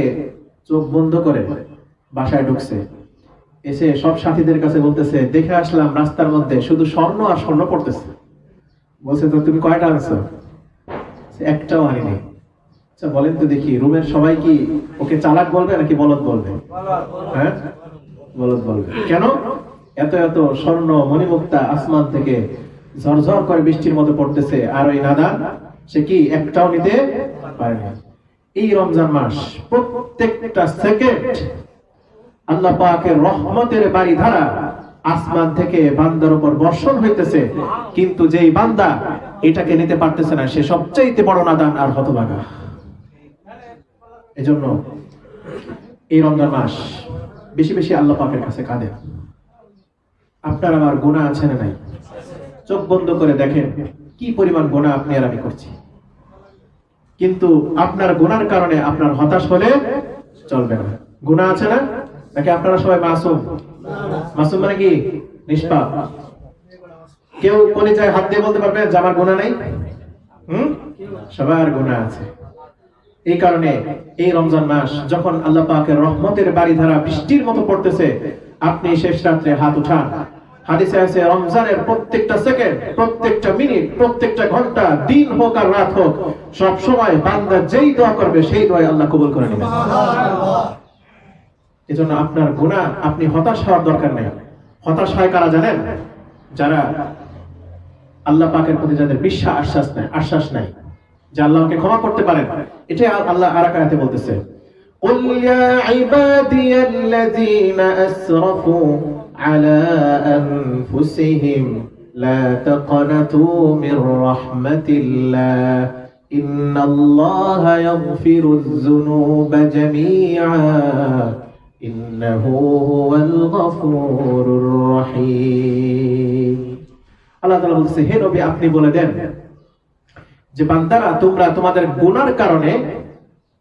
চোখ বন্ধ করে বাসায় ঢুকছে, এসে সব সাথীদের কাছে বলতেছে, দেখে আসলাম রাস্তার মধ্যে শুধু স্বর্ণ আর স্বর্ণ পড়তেছে। বলছে, তো তুমি কয়টা আনছো? একটাও আনিনি। আচ্ছা বলেন তো দেখি, রুমের সবাই কি ওকে চালাক বলবে নাকি বলদ বলবে? হ্যাঁ, বলদ বলবে। কেন? এত এত স্বর্ণ মণিমুক্তা আসমান থেকে ঝরঝর করে বৃষ্টির মতো পড়তেছে, আর ওই নাদান সে কি একটাও নিতে পারে না। এই রমজান মাস প্রত্যেকটা সেকেন্ড আল্লাহ পাকের রহমতের বারিধারা আসমান থেকে বান্দার উপর বর্ষণ হইতেছে, কিন্তু যেই বান্দা এটাকে নিতে পারতেছে না সে সবচেয়ে বড় নাদান আর হতভাগা। এজন্য এই রমজান মাস বেশি বেশি আল্লাহ পাকের কাছে কাঁদেন। আপনার আমার গুনাহ আছে না নাই? চোখ বন্ধ করে দেখেন কি পরিমাণ গুনাহ আপনি আর আমি করছি। কিন্তু আপনার গুনার কারণে আপনার হতাশ হলে চলবে না। গুনাহ আছে না? নাকি আপনারা সবাই মাসুম? মাসুম মানে কি? নিষ্পাপ। কেউ কলিজায় হাত দিয়ে বলতে পারবে যে আমার গুনাহ নাই? সবার গুনাহ আছে। এই কারণে এই রমজান মাস যখন আল্লাহ পাকের রহমতের বারিধারা বৃষ্টির মতো পড়তেছে, আপনি শেষ রাত্রে হাত উঠান। হাদিসে আছে রমজানের প্রত্যেকটা সেকেন্ড, প্রত্যেকটা মিনিট, প্রত্যেকটা ঘন্টা, দিন হোক আর রাত হোক, সব সময় বান্দা যেই দোয়া করবে সেই দোয়া আল্লাহ কবুল করে নেবেন। এজন্য আপনার গুনাহ আপনি হতাশ হওয়ার দরকার নেই। হতাশ হয় কারা জানেন? যারা আল্লাহ পাকের প্রতি যাদের আশ্বাস নাই যে আল্লাহকে ক্ষমা করতে পারেন। এটাই আল্লাহ আরেক আয়াতে বলতেছে, قل يا عبادي الذين أسرفوا على أنفسهم لا تقنطوا من رحمة الله إن الله يغفر الذنوب جميعا إنه هو الغفور الرحيم আল্লাহ তাআলা বলছে, হে নবী আপনি বলে দেন যে বান্দারা তোমরা তোমাদের গুনার কারণে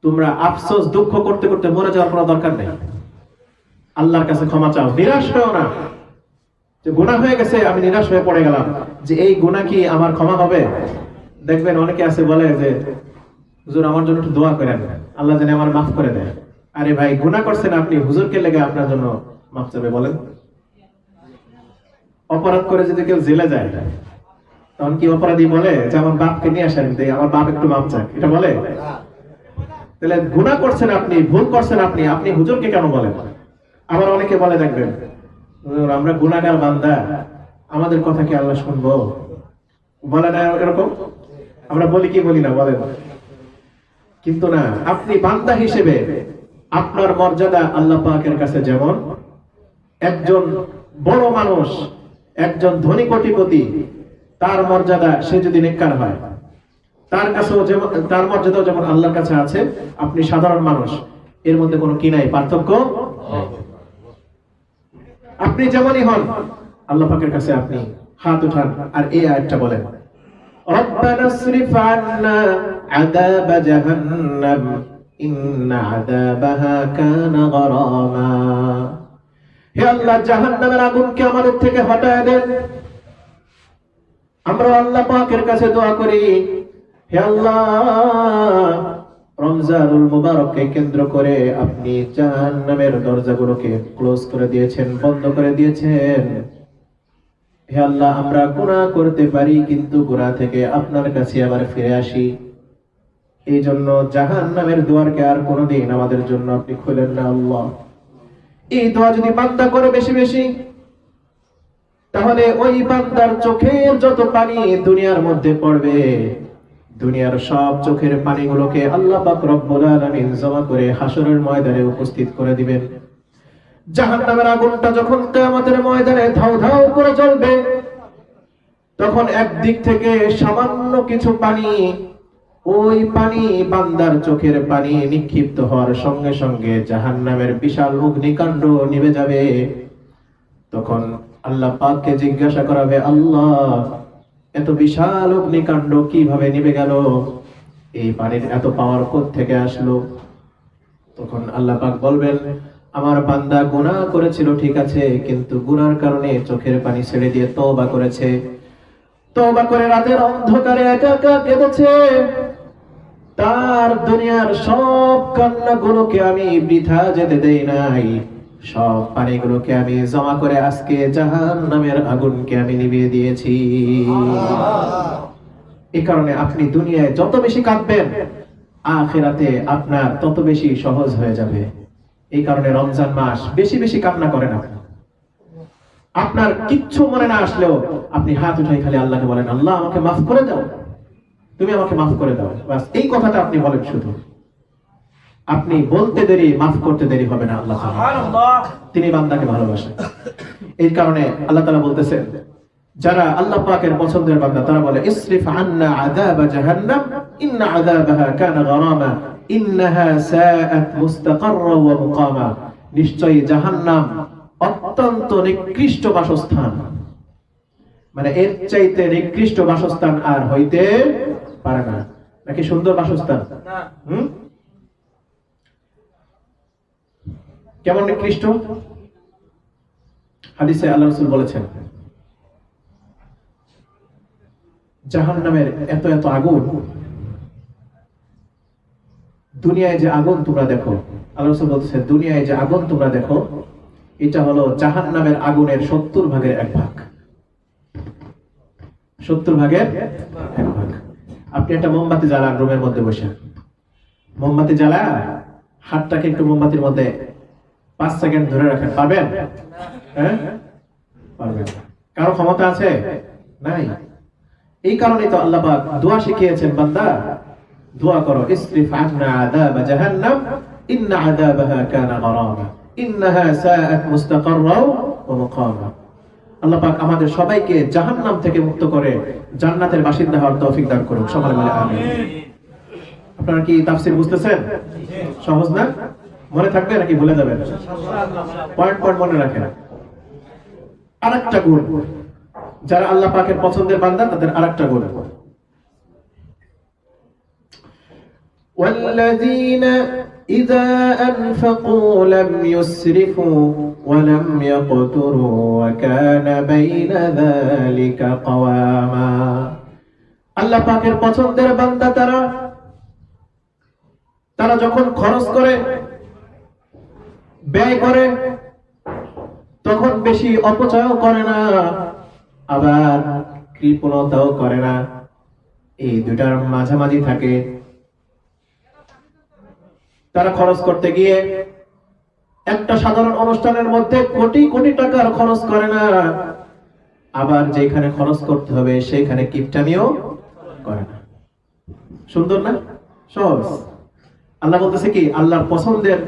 তোমরা আফসোস দুঃখ করতে করতে মরে যাওয়ার কোনো দরকার নেই। আল্লাহর কাছে ক্ষমা চাও, নিরাশ হও না যে গুনাহ হয়ে গেছে আমি নিরাশ হয়ে পড়ে গেলাম যে এই গুনাহ কি আমার ক্ষমা হবে। দেখবেন অনেকে আছে বলে যে হুজুর আমার জন্য একটু দোয়া করেন, আল্লাহ যেন আমার মাফ করে দেয়। আরে ভাই গুনাহ করছেন আপনি, হুজুরকে লেগে আপনার জন্য মাফ চাবে বলেন? অপরাধ করে যদি কেউ জেলে যায় তখন কি অপরাধী বলে যে আমার বাপকে নিয়ে আসেন, আমার বাপ একটু মাফ চাক, এটা বলে? তাহলে গুনাহ করছেন আপনি, ভুল করছেন আপনি, আপনি হুজুরকে কেন বলেন? আবার অনেকে বলে দেখবেন আমরা গুনাহগার বান্দা, আমাদের কথা কি আল্লাহ শুনবো? বলে না এরকম? আমরা বলি কি বলি না বলেন? কিন্তু না, আপনি বান্দা হিসেবে আপনার মর্যাদা আল্লাহ পাকের কাছে যেমন একজন বড় মানুষ, একজন ধনী কোটিপতি, তার মর্যাদা সে যদি নেককার হয় তার কাছেও যেমন তার মর্যাদাও যেমন আল্লাহর কাছে আছে, আপনি সাধারণ মানুষ, এর মধ্যে কোনো কি নাই, পার্থক্য নাই। আপনি যেমনই হন আল্লাহ পাকের কাছে আপনি হাত উঠান আর এই আয়াতটা বলেন, রব্বানা আসরিফ আন্না আযাব জাহান্নাম ইন্না আযাবাহা কানা গরামা। হে আল্লাহ জাহান্নামের আগুনকে আমাদের থেকে হটায় দেন। আমরা আল্লাহ পাকের কাছে দোয়া করি, হে আল্লাহ রমজানুল মুবারককে কেন্দ্র করে আপনি জাহান্নামের দরজাগুলোকে ক্লোজ করে দিয়েছেন, বন্ধ করে দিয়েছেন। হে আল্লাহ আমরা গুনাহ করতে পারি কিন্তু গুনাহ থেকে আপনার কাছে আবার ফিরে আসি, এই জন্য জাহান্নামের দুয়ারকে আর কোনোদিন আমাদের জন্য আপনি খুলেন না আল্লাহ। এই দোয়া যদি বান্দা করে বেশি বেশি, তাহলে ওই বান্দার চোখের যত পানি দুনিয়ার মধ্যে পড়বে, দুনিয়ার সব চোখের পানিগুলোকে আল্লাহ পাক রব্বুল আলামিন জমা করে হাসরের ময়দানে উপস্থিত করে দিবেন। জাহান্নামের আগুনটা যখন কিয়ামতের ময়দানে ধাউ ধাউ করে জ্বলবে, তখন একদিক থেকে সামান্য কিছু পানি, ওই পানি বান্দার চোখের পানি নিক্ষিপ্ত হওয়ার সঙ্গে সঙ্গে জাহান্নামের বিশাল অগ্নিকাণ্ড নিভে যাবে। তখন আল্লাহ পাককে জিজ্ঞাসা করাবে, আল্লাহ এত বিশাল অগ্নিকাণ্ড কিভাবে নিভে গেল, এই পানির এত পাওয়ার কোথা থেকে আসলো? তখন আল্লাহ পাক বলবেন, আমার বান্দা গুনাহ করেছিল ঠিক আছে, কিন্তু গুনার কারণে চোখের পানি ছেড়ে দিয়ে তওবা করেছে, তওবা করে রাতের অন্ধকারে একা একা কেঁদেছে, তার দুনিয়ার সব কান্নাগুলোকে আমি বৃথা যেতে দেই নাই, সব পানিগুলোকে আমি জমা করে আজকে জাহান্নামের আগুনকে আমি নিভিয়ে দিয়েছি। এই কারণে আপনি দুনিয়ায় যত বেশি কাঁদবেন, আখিরাতে আপনার তত বেশি সহজ হয়ে যাবে। এই কারণে রমজান মাস বেশি বেশি কান্না করেন। আপনার কিচ্ছু মনে না আসলেও আপনি হাত উঠাই খালি আল্লাহকে বলেন, আল্লাহ আমাকে মাফ করে দাও, তুমি আমাকে মাফ করে দাও, বাস এই কথাটা আপনি বলেন। শুধু আপনি বলতে দেরি, মাফ করতে দেরি হবে না। আল্লাহ তিনি বান্দাকে ভালোবাসেন। এই কারণে আল্লাহ তাআলা বলতেছেন, যারা আল্লাহ পাকের পছন্দের বান্দা তারা বলে, ইসরিফ আন্না আযাব জাহান্নাম ইন্না আযাবাহা কানা গরামা ইন্নাহা সাআত মুস্তাকাররা ওয়া মুকামা। নিশ্চয়ই জাহান্নাম অত্যন্ত নিকৃষ্ট বাসস্থান, মানে এর চাইতে নিকৃষ্ট বাসস্থান আর হইতে পারে না। নাকি সুন্দর বাসস্থান? না। কেমন নিকৃষ্ট? হাদিসে আল্লাহ রাসূল বলেছেন, জাহান্নামের এত এত আগুন, দুনিয়ায় যে আগুন তোমরা দেখো, আল্লাহ রাসূল বলতেছেন দুনিয়ায় যে আগুন তোমরা দেখো, এটা হলো জাহান্নামের আগুনের 70 ভাগের 1 ভাগ। 70 ভাগের 1 ভাগ। আপনি একটা মোমবাতি জ্বালান রুমের মধ্যে বসে, মোমবাতি জ্বালা হাতটাকে একটু মোমবাতির মধ্যে 5 সেকেন্ড ধরে রাখেন, পারবেন? হ্যাঁ পারবেন। কারো ক্ষমতা আছে? নাই। এই কারণেই তো আল্লাহ পাক দোয়া শিখিয়েছেন, বান্দা দোয়া করো, ইসরিফ আন্না আযাব জাহান্নাম ইন্না আযাবাহা কানা গারামা ইন্নাহা সাআত মুস্তাকাররা ওয়া মুকামা। আল্লাহ পাক আমাদের সবাইকে জাহান্নাম থেকে মুক্ত করে জান্নাতের বাসিন্দা হওয়ার তৌফিক দান করুন, সকলে বলে আমিন। আপনারা কি তাফসীর বুঝতেছেন? সহজ না? মনে থাকবে নাকি ভুলে যাবেন? পয়েন্ট পয়েন্ট মনে রাখেন। আরেকটা গুণ, যারা আল্লাহ পাকের পছন্দের বান্দা তাদের আরেকটা গুণ, والذين إذا أنفقوا لم يسرفوا ولم يقتروا وكان بين ذلك قواما। আল্লাহ পাকের পছন্দের বান্দা তারা যখন খরচ করে, ব্যয় করে, তখন বেশি অপচয়ও করে না, আবার কৃপণতাও করে না, এই দুটার মাঝামাঝি থাকে। তারা খরচ করতে গিয়ে একটা সাধারণ অনুষ্ঠানের মধ্যে কোটি কোটি টাকার খরচ করে না, আবার যেখানে খরচ করতে হবে সেইখানে কিপটামিও করে না। সুন্দর না? সহজ। আল্লাহ বলতেছে কি, আল্লাহর পছন্দের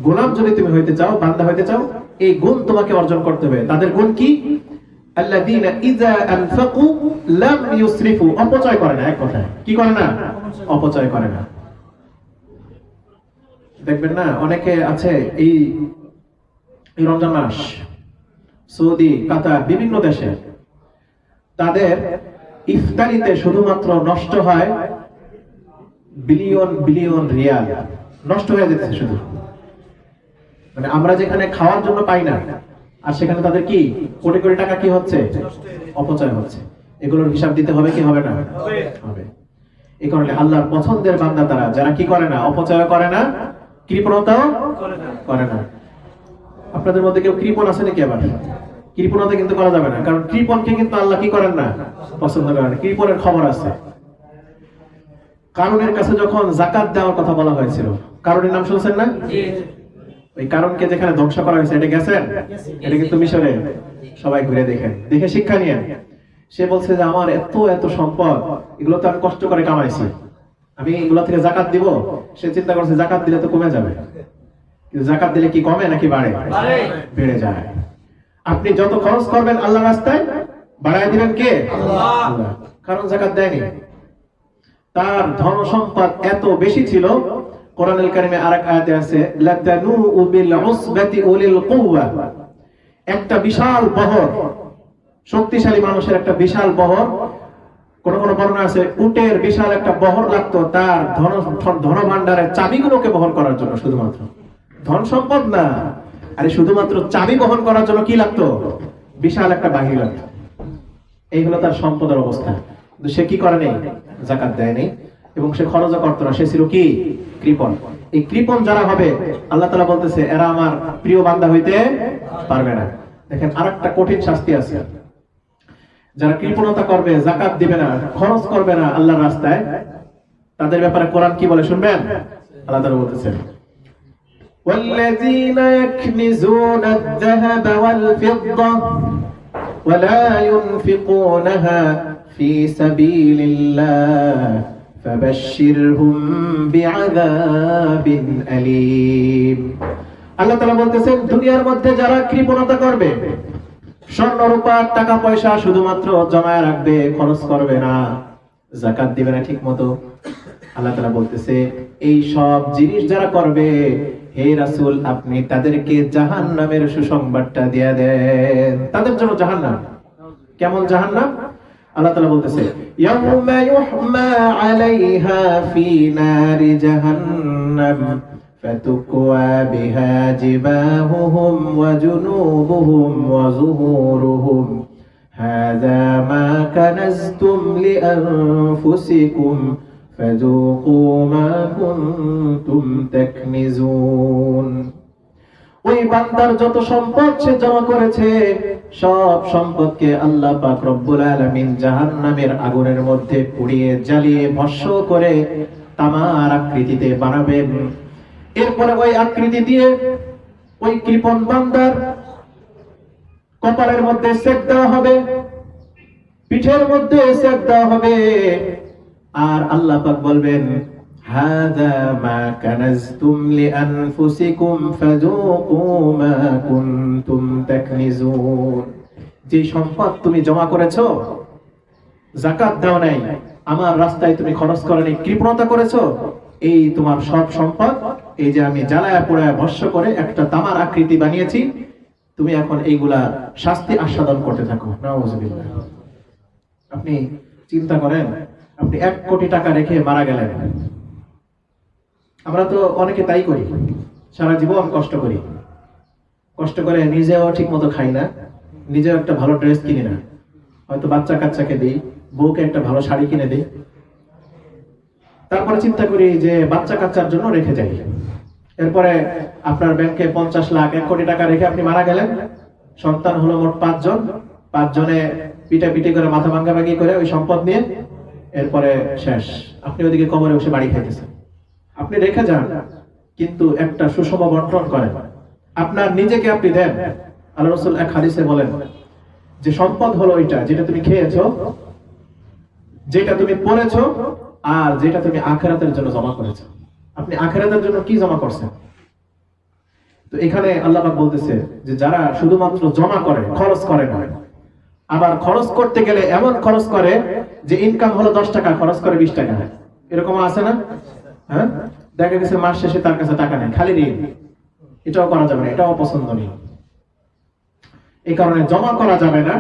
গোলাম যদি তুমি হইতে চাও, বান্দা হইতে চাও, এই গুণ তোমাকে অর্জন করতে হবে। তাদের গুণ কি? আল্লাযীনা ইযা আনফাকু লাম ইউসরিফু, অপচয় করে না। এক কথায় কি করে না? অপচয় করে না। দেখবেন না, অনেকে আছে এই রমজান মাস সৌদি, কাতার, বিভিন্ন দেশে তাদের ইফতারিতে শুধুমাত্র নষ্ট হয় বিলিয়ন বিলিয়ন রিয়াল, নষ্ট হয়ে যাচ্ছে শুধু। মানে আমরা যেখানে খাওয়ার জন্য পাই না, আর সেখানে তাদের কি কোটি কোটি টাকা কি হচ্ছে? অপচয় হচ্ছে। এগুলোর হিসাব দিতে হবে কি হবে না? হবে। এই কারণে আল্লাহর পছন্দের বান্দা তারা, যারা কি করে না? অপচয় করে না, কৃপণতাও করে না। আপনাদের মধ্যে কেউ কৃপণ আছে নাকি? আবার কৃপণতা কিন্তু করা যাবে না, কারণ কৃপণকে কিন্তু আল্লাহ কি করেন না? পছন্দ করেন না। কৃপণের খবর আছে। কারণের কাছে যখন যাকাত দেওয়ার কথা বলা হয়েছিল, কারণের নাম শুনছেন না? ওই কারণকে যেখানে ধ্বংস করা হয়েছে, এটা গেছেন? এটা কিন্তু মিশরে। সবাই ঘুরে দেখেন, দেখে শিক্ষা নিয়েন। সে বলছে যে আমার এত এত সম্পদ, এগুলো তো আমি কষ্ট করে কামাইছি, আমি এগুলো থেকে যাকাত দিব। সে চিন্তা করছে যাকাত দিলে তো কমে যাবে, কিন্তু যাকাত দিলে কি কমে নাকি বাড়ে? বেড়ে যায়। আপনি যত খরচ করবেন আল্লাহর রাস্তায়, বাড়ায় দিবেন কে? আল্লাহ। কারণ যাকাত দেয়নি। তার ধন সম্পদ এত বেশি ছিল, কোরআনুল কারীমে আরেক আয়াতে আছে, লাতানু বিল উসবাতি উলিল কুওয়া, একটা বিশাল বহর, শক্তিশালী মানুষের একটা বিশাল বহর, কোন কোন বর্ণনা আছে উটের বিশাল একটা বহর লাগতো তার ধন ভান্ডারের চাবিগুলোকে বহন করার জন্য। শুধুমাত্র ধন সম্পদ না, আরে শুধুমাত্র চাবি বহন করার জন্য কি লাগতো? বিশাল একটা বাহিনী লাগতো। এই হলো তার সম্পদের অবস্থা। কিন্তু সে কি করে নেই? যাকাত দেয়নি, এবং সে খরচও করতো না। সে ছিল কি? কৃপণ। এই কৃপণ যারা হবে, আল্লাহ তাআলা বলতেছে এরা আমার প্রিয় বান্দা হইতে পারবে না। দেখেন আরেকটা কঠিন শাস্তি আছে। যারা কৃপণতা করবে, যাকাত দিবে না, খরচ করবে না আল্লাহর রাস্তায়, তাদের ব্যাপারে কোরআন কি বলে শুনবেন? আল্লাহ তাআলা বলতেছেন, والذين يكنزون الذهب والفضة ولا ينفقونها في سبيل الله فبشرهم بعذاب أليم। আল্লাহ তাআলা বলতেছেন, দুনিয়ার মধ্যে যারা কৃপণতা করবে, স্বর্ণ রূপা টাকা পয়সা শুধুমাত্র জমায় রাখবে, খরচ করবে না, যাকাত দিবে না ঠিক মতো, আল্লাহ তাআলা বলতেছে এই সব জিনিস যারা করবে, হে রাসূল আপনি তাদেরকে জাহান্নামের সুসংবাদটা দিয়ে দেন। তাদের জন্য জাহান্নাম। কেমন জাহান্নাম? আল্লাহ তাআলা বলতেছে, ইয়াউমা ইউহমা আলাইহা ফি নারি জাহান্নাম ফাতুকওয়া বিহা জিবাহুহুম ওয়া জুনুবুহুম ওয়া যুহুরুহুম হাযা মা কানাজতুম লিআনফুসিকুম ফাযুকু মা কুনতুম তাকনিজুন। ওই বান্দার যত সম্পদ সে জমা করেছে, সব সম্পদকে আল্লাহ পাক রব্বুল আলামিন জাহান্নামের আগুনের মধ্যে পুড়িয়ে জ্বালিয়ে ভস্ম করে তামার আকৃতিতে বানাবেন। এরপরে ওই আকৃতি দিয়ে ওই কৃপণ বান্দার কপালের মধ্যে সেক দেওয়া হবে, পিঠের মধ্যে সেক দেওয়া হবে, আর আল্লাহ পাক বলবেন হাযা মা কানাজতুম লিআনফুসিকুম ফাযুকু মা কুনতুম তাকনিজুন। যে সম্পদ তুমি জমা করেছো, যাকাত দাও নাই, আমার রাস্তায় তুমি খরচ করনি, কৃপণতা করেছো, এই তোমার সব সম্পদ এই যে আমি জ্বালায়া পোড়ায়া ভস্ম করে একটা তামার আকৃতি বানিয়েছি, তুমি এখন এইগুলা শাস্তি আস্বাদন করতে থাকো। নাউযুবিল্লাহ। আপনি চিন্তা করেন, আপনি 1 কোটি টাকা রেখে মারা গেলেন। আমরা তো অনেকে তাই করি, সারা জীবন কষ্ট করি, কষ্ট করে নিজেও ঠিক মতো খাই না, নিজেও একটা ভালো ড্রেস কিনি না, হয়তো বাচ্চা কাচ্চাকে দিই, বউকে একটা ভালো শাড়ি কিনে দিই, তারপরে চিন্তা করি যে বাচ্চা কাচ্চার জন্য রেখে যাই। এরপরে আপনার ব্যাংকে 50 লাখ 1 কোটি টাকা রেখে আপনি মারা গেলেন, সন্তান হলো মোট 5 জন, 5 জনে পিটাপিটি করে মাথা ভাঙ্গাভাঙ্গি করে ওই সম্পদ নিয়ে এরপরে শেষ। আপনি ওদিকে কবরে বসে বাড়ি খাইতেছেন। আপনি রেখে যান, কিন্তু একটা সুষম বন্টন করেন, আপনার নিজেকে আপনি দেন। আল্লাহ রাসূল এক হাদিসে বলেন যে সম্পদ হলো ওইটা যেটা তুমি খেয়েছো, যেটা তুমি পড়েছো, আর যেটা তুমি আখিরাতের জন্য জমা করেছো। আপনি আখিরাতের জন্য কি জমা করছেন? তো এখানে আল্লাহ পাক বলতেছে যে যারা শুধুমাত্র জমা করে, খরচ করে না, আবার খরচ করতে গেলে এমন খরচ করে যে ইনকাম হলো 10 টাকা, খরচ করে 20 টাকা, এরকম আছে না? হ্যাঁ, দেখা গেছে মাস শেষে তার কাছে টাকা নেই, খালি ঋণ। এটাও করা যাবে না, এটাও অপছন্দনীয়। এই কারণে জমা করা যাবে না,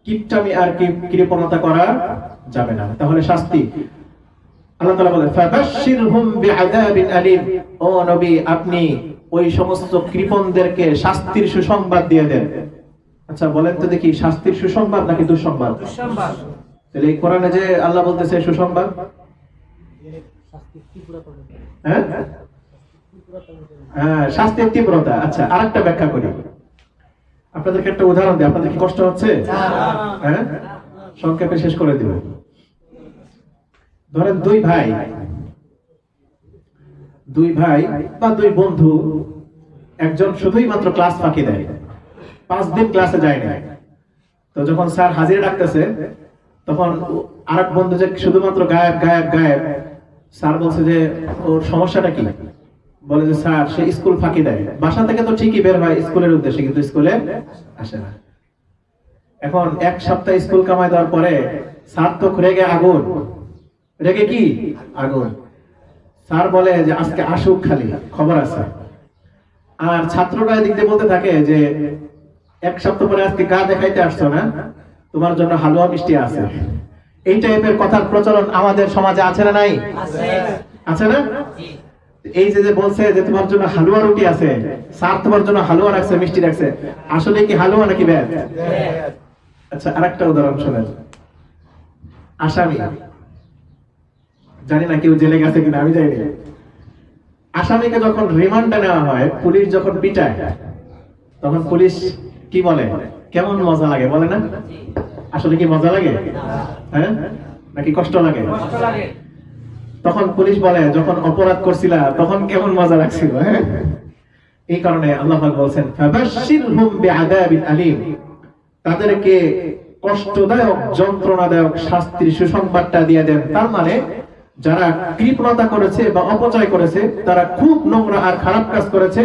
কিপটামি আর কৃপণতা করা যাবে না, তাহলে শাস্তি। আল্লাহ তাআলা বলেন ফাবাশশিরহুম বিআযাবিন আলীম। ও নবী, আপনি ওই সমস্ত কৃপণদেরকে শাস্তির সুসংবাদ দিয়ে দেন। আচ্ছা বলেন তো দেখি, শাস্তির সুসংবাদ নাকি দুঃসংবাদ? দুঃসংবাদ। তাহলে এই কোরআনে যে আল্লাহ বলতেছে সুসংবাদ, হ্যাঁ হ্যাঁ, শাস্তির তীব্রতা। আচ্ছা আরেকটা ব্যাখ্যা করি, আপনাদেরকে একটা উদাহরণ দিই। আপনাদের কি কষ্ট হচ্ছে? হ্যাঁ, সংক্ষেপে শেষ করে দিব। ধরেন দুই ভাই বা দুই বন্ধু, একজন শুধুই মাত্র ক্লাস ফাঁকি দেয়, 5 দিন ক্লাসে যায় না। তো যখন স্যার হাজিরা ডাকতেছে, তখন আরেক বন্ধু যে শুধুমাত্র গায়েব গায়েব গায়েব, স্যার বলছে যে ওর সমস্যাটা কি? বলে যে স্যার সে স্কুল ফাঁকি দেয়, বাসা থেকে তো ঠিকই বের হয় স্কুলের উদ্দেশ্যে, কিন্তু স্কুলে আসে না। এখন 1 সপ্তাহ স্কুল কামাই দেওয়ার পরে স্যার তো রেগে আগুন, রেগে কি আগুন। স্যার বলে যে আজকে আসুক, খালি খবর আছে। আর ছাত্ররা এদিক দিয়ে বলতে থাকে যে 1 সপ্তাহ পরে আজকে গা দেখাইতে আসছো না, তোমার জন্য হালুয়া মিষ্টি আছে। এই টাইপের কথার প্রচলন আমাদের সমাজে আছে না নাই? আছে না? এই যে বলছে যে তোমার জন্য হালুয়া রুটি আছে, স্যার তোমার জন্য হালুয়া রাখছে, মিষ্টি রাখছে, আসলে কি হালুয়া নাকি ব্যাট? আচ্ছা আরেকটা উদাহরণ শুনেন। আসামি, জানি না কেউ জেলে গেছে কিনা, আমি জানি না। আসামিকে যখন রিমান্ডে নেওয়া হয়, পুলিশ যখন পিটায়, তখন পুলিশ কি বলে? কেমন মজা লাগে বলে না? আসলে কি মজা লাগে? হ্যাঁ নাকি কষ্ট লাগে? তখন পুলিশ বলে যখন অপরাধ করছিলা তখন কেমন মজা লাগছিল। হ্যাঁ, এই কারণে আল্লাহ পাক বলছেন ফাবাশশিরহুম বিআযাবিন আলীম, তাদেরকে কষ্টদায়ক যন্ত্রণাদায়ক শাস্তির সুসংবাদটা দিয়ে দেন। তার মানে যারা কৃপণতা করেছে বা অপচয় করেছে, তারা খুব নোংরা আর খারাপ কাজ করেছে,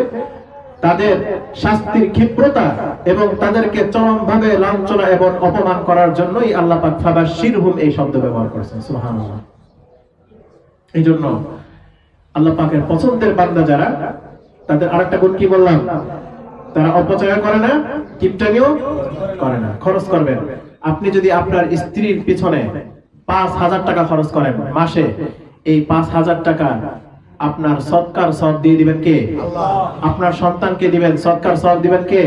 তাদের শাস্তির ক্ষিপ্রতা এবং তাদেরকে চরমভাবে লাঞ্ছনা এবং অপমান করার জন্যই আল্লাহ পাক ফাবাশশিরহুম এই শব্দ ব্যবহার করেছেন। সুবহানাল্লাহ। এই জন্য আল্লাহ পাকের পছন্দের বান্দা যারা, তাদের আরেকটা গুণ কি বললাম? তারা অপচয় করে না, কিপটামিও করে না। খরচ করবেন। আপনি যদি আপনার স্ত্রীর পিছনে 5,000 টাকা খরচ করেন মাসে, এই 5,000 টাকা আপনার সদকার সব দিয়ে দিবেন কে? আল্লাহ। আপনার সন্তানকে দিবেন, সদকার সব দিবেন কে?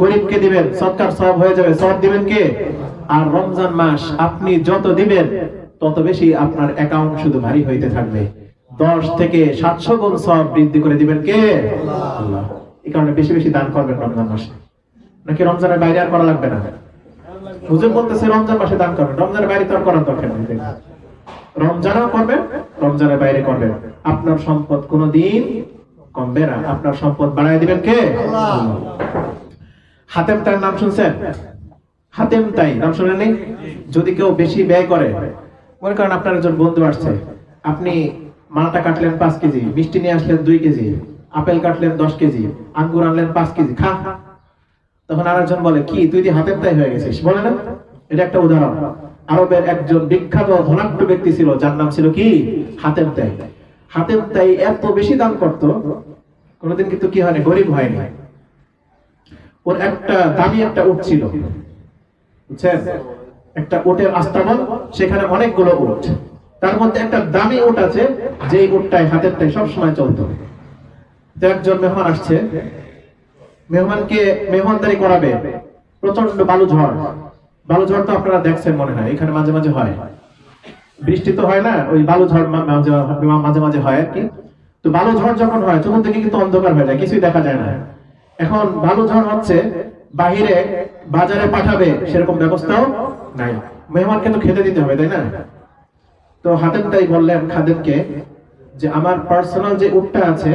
গরিবকে দিবেন, সদকার সব হয়ে যাবে, সব দিবেন কে? আর রমজান মাস আপনি যত দিবেন তত বেশি আপনার অ্যাকাউন্ট শুধু ভারী হইতে থাকবে। 10 থেকে 700 গুণ সব বৃদ্ধি করে দিবেন কে? আল্লাহ। এই কারণে বেশি বেশি দান করবেন রমজান মাসে। নাকি রমজানের বাইরে আর করা লাগবে না? হুজুর বলতেছে রমজান মাসে দান করবেন, রমজানের বাইরে তো আর করার দরকার নেই। রমজানও করবেন, রমজানের বাইরে করবেন, আপনার সম্পদ কোনোদিন কমবে না। আপনার সম্পদ বাড়ায় দিবেন কে? আল্লাহ। হাতেম তাই নাম শুনছেন? হাতেম তাই নাম শুনেননি? যদি কেউ বেশি ব্যয় করে, মনে করেন আপনার একজন বন্ধু আসছে, আপনি মালটা কাটলেন 5 কেজি, মিষ্টি নিয়ে আসলেন 2 কেজি, আপেল কাটলেন 10 কেজি, আঙ্গুর আনলেন 5 কেজি, খা। তখন আরেকজন বলে, কি তুই দিয়ে হাতের তাই হয়ে গেছিস, বলে না? এটা একটা উদাহরণ। আরবের একজন বিখ্যাত ধনাঢ্য ব্যক্তি ছিল, যার নাম ছিল কি? হাতেম তাই। হাতেম তাই এত বেশি দান করত, কোনোদিন কিন্তু কি হয়নি, গরিব হয়নি। ওর একটা দামি একটা উট ছিল, বুঝছেন? একটা উটের আস্তাবল, সেখানে অনেকগুলো উট, তার মধ্যে একটা দামি উট আছে, যে উটটাই হাতের তাই সবসময় চলতো। তো একজন মেহমান আসছে, মেহমানকে মেহমানদারি করাবে, প্রচন্ড বালু ঝড়। বালু ঝড় তো আপনারা দেখছেন মনে হয়, এখানে মাঝে মাঝে হয়, বৃষ্টি তো হয় না, ওই বালু ঝড় মাঝে মাঝে হয় আর কি। তো বালু ঝড় যখন হয়, চতুর্দিকে কিন্তু অন্ধকার হয়ে যায়, কিছুই দেখা যায় না। এখন বালু ঝড় হচ্ছে, বাহিরে বাজারে পাঠাবে সেরকম ব্যবস্থাও নাই, মেহমানকে তো খেতে দিতে হবে, তাই না? তো হাতেম তাই বললেন খাদেমকে যে আমার পার্সোনাল যে উটটা আছে,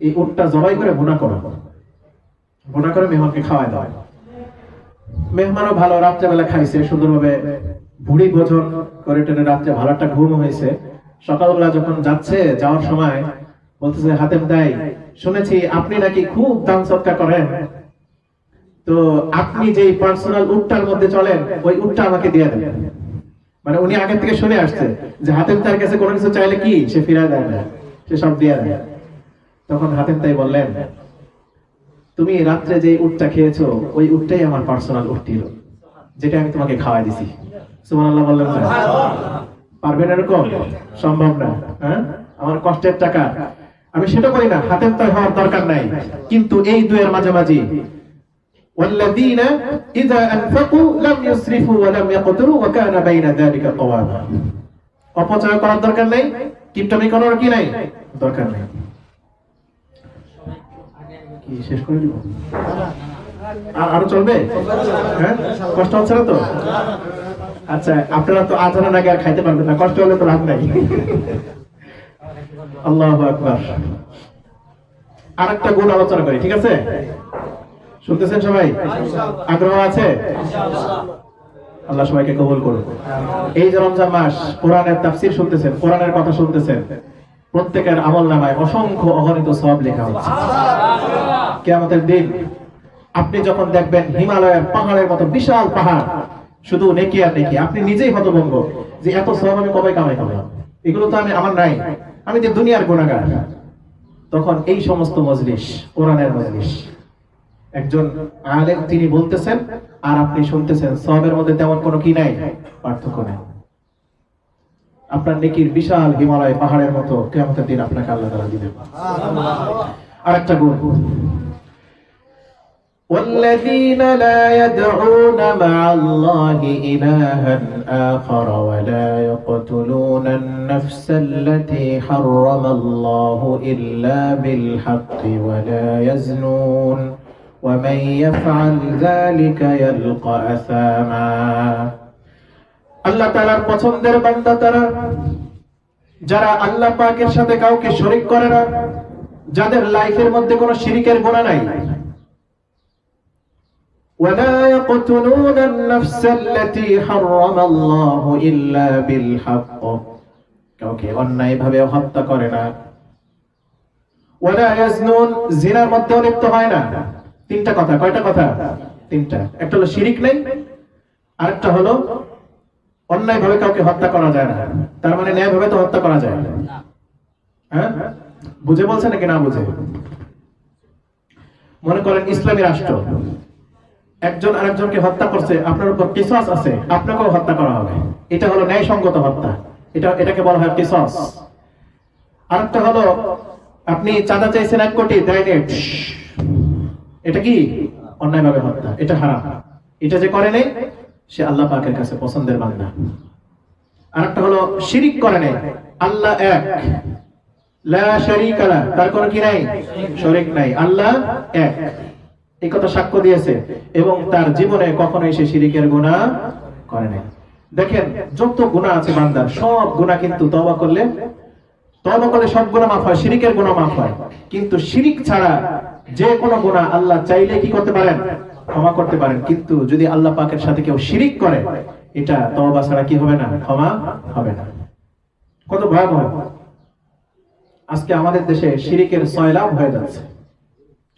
এই উটটা জবাই করে ভুনা করো, ভুনা করে মেহমানকে খাওয়াই দাও। মেহমানও ভালো, রাত্রেবেলা খাইছে সুন্দরভাবে, ভুড়ি ভোজন করে টেনে রাত্রে ভালো একটা ঘুম হয়েছে। সকালবেলা যখন যাচ্ছে, যাওয়ার সময় বলতেছে, হাতেম তাই শুনেছি আপনি নাকি খুব দান সৎকার করেন, তো আপনি যে পার্সোনাল উটটার মধ্যে চলেন, ওই উটটা আমাকে দিয়ে দেবেন। মানে উনি আগে থেকে শুনে আসছে যে হাতেম তার কাছে কোনো কিছু চাইলে কি সে ফিরায় দেয় না, সে সব দিয়ে দেয়। তখন হাতেম তাই বললেন, তুমি রাত্রে যে উটটা খেয়েছো, ওই উটটাই আমার পার্সোনাল উট ছিল, যেটা আমি তোমাকে খাওয়াই দিছি। সুবহানাল্লাহ বললেন না? পারবেন এরকম? সম্ভব না। হ্যাঁ, আমার কষ্টের টাকা, আমি সেটা করি না, হাতেম তাই হওয়ার দরকার নাই। কিন্তু এই দুয়ের মাঝামাঝি, ওয়াল্লাযীনা ইযা আনফাকু লাম ইউসরিফু ওয়া লাম ইয়াকতুরু ওয়া কানা বাইনা যালিকা কাওয়ামা। অপচয় করার দরকার নাই, কিপটামি করার কি নাই দরকার নাই। কি শেষ করে দিব? আরো চলবে? হ্যাঁ, কষ্ট হচ্ছে না তো? আচ্ছা, আপনারা তো আজানের আগে আর খাইতে পারবেন না, কষ্ট হলে তো লাভ নাই। আল্লাহু আকবার। আরেকটা গুণ আলোচনা করি, ঠিক আছে? শুনতেছেন সবাই? আগ্রহ আছে? আল্লাহ সবাইকে কবুল করুন। এই যে রমজান মাস, কোরআনের তাফসীর শুনতেছেন, কোরআনের কথা শুনতেছেন, প্রত্যেকের আমলনামায় অসংখ্য অগণিত সওয়াব লেখা হচ্ছে। কিয়ামতের দিন আপনি যখন দেখবেন হিমালয়ের পাহাড়ের মতো বিশাল পাহাড়, শুধু নেকি আর নেকি, আপনি নিজেই হতভম্ব যে এত সওয়াব আমি কবে কামাই করলাম, এগুলো তো আমার নাই, আমি যে দুনিয়ার গুনাহগার। তখন এই সমস্ত মজলিস, কোরআনের মজলিস, একজন আলেম তিনি বলতেছেন আর আপনি শুনতেছেন, সওয়াবের মধ্যে তেমন কোনো কি নাই, পার্থক্য নেই। আপনার নেকির বিশাল হিমালয় পাহাড়ের মতো কিয়ামতের দিন আপনাকে আল্লাহ তাআলা দিবেন। আরেকটা গুণ, والذين لا يدعون مع الله إلها آخر ولا يقتلون النفس التي حرم الله إلا بالحق ولا يزنون ومن يفعل ذلك يلقى أثاما। আল্লাহ তাআলার পছন্দের বান্দা তারা, যারা আল্লাহ পাকের সাথে কাউকে শরীক করে না, যাদের লাইফের মধ্যে কোনো শিরকের গুনাহ নাই। ولا يقتلون النفس التي حرم الله إلا بالحق, কাউকে অন্যায়ভাবে হত্যা করে না। ولا يزنون, জিনার মধ্যে লিপ্ত হয় না। তিনটা কথা, কয়টা কথা? তিনটা। একটা হলো শিরক নেই, আরেকটা হলো অন্যায়ভাবে কাউকে হত্যা করা যায় না। তার মানে ন্যায়ভাবে তো হত্যা করা যায় না। হ্যাঁ, বুঝে বলছে নাকি না বুঝে? মনে করেন ইসলামী রাষ্ট্র, একজন আরেকজনকে হত্যা করছে, আপনার উপর কিসাস আছে, আপনাকেও হত্যা করা হবে, এটা হলো ন্যায়সঙ্গত হত্যা, এটাকে বলা হয় কিসাস। আরেকটা হলো আপনি চাঁদা চাইছেন 1 কোটি, দেয় নেই, এটা কি অন্যায়ভাবে হত্যা, এটা হারাম। এটা যে করে নেই সে আল্লাহ পাকের কাছে পছন্দের বান্দা। আরেকটা হলো শিরিক করে নেই, আল্লাহ এক, লা শারীকা লা, তার কোনো কি নাই, শরীক নাই, আল্লাহ এক, এই কথা সাক্ষ্য দিয়েছে এবং তার জীবনে কখনোই সে শিরিকের গুনাহ করে নাই। দেখেন যত গুনাহ আছে বান্দার, সব গুনাহ কিন্তু তওবা করলে সব গুনাহ মাফ হয়, শিরিকের গুনাহ মাফ হয়। কিন্তু শিরিক ছাড়া যে কোনো গুনাহ আল্লাহ চাইলে কি করতে পারেন, ক্ষমা করতে পারেন। কিন্তু যদি আল্লাহ পাকের সাথে কেউ শিরিক করে, এটা তওবা ছাড়া কি হবে না, ক্ষমা হবে না। কত ভয়াবহ! আজকে আমাদের দেশে শিরিকের সয়লাব হয়ে যাচ্ছে,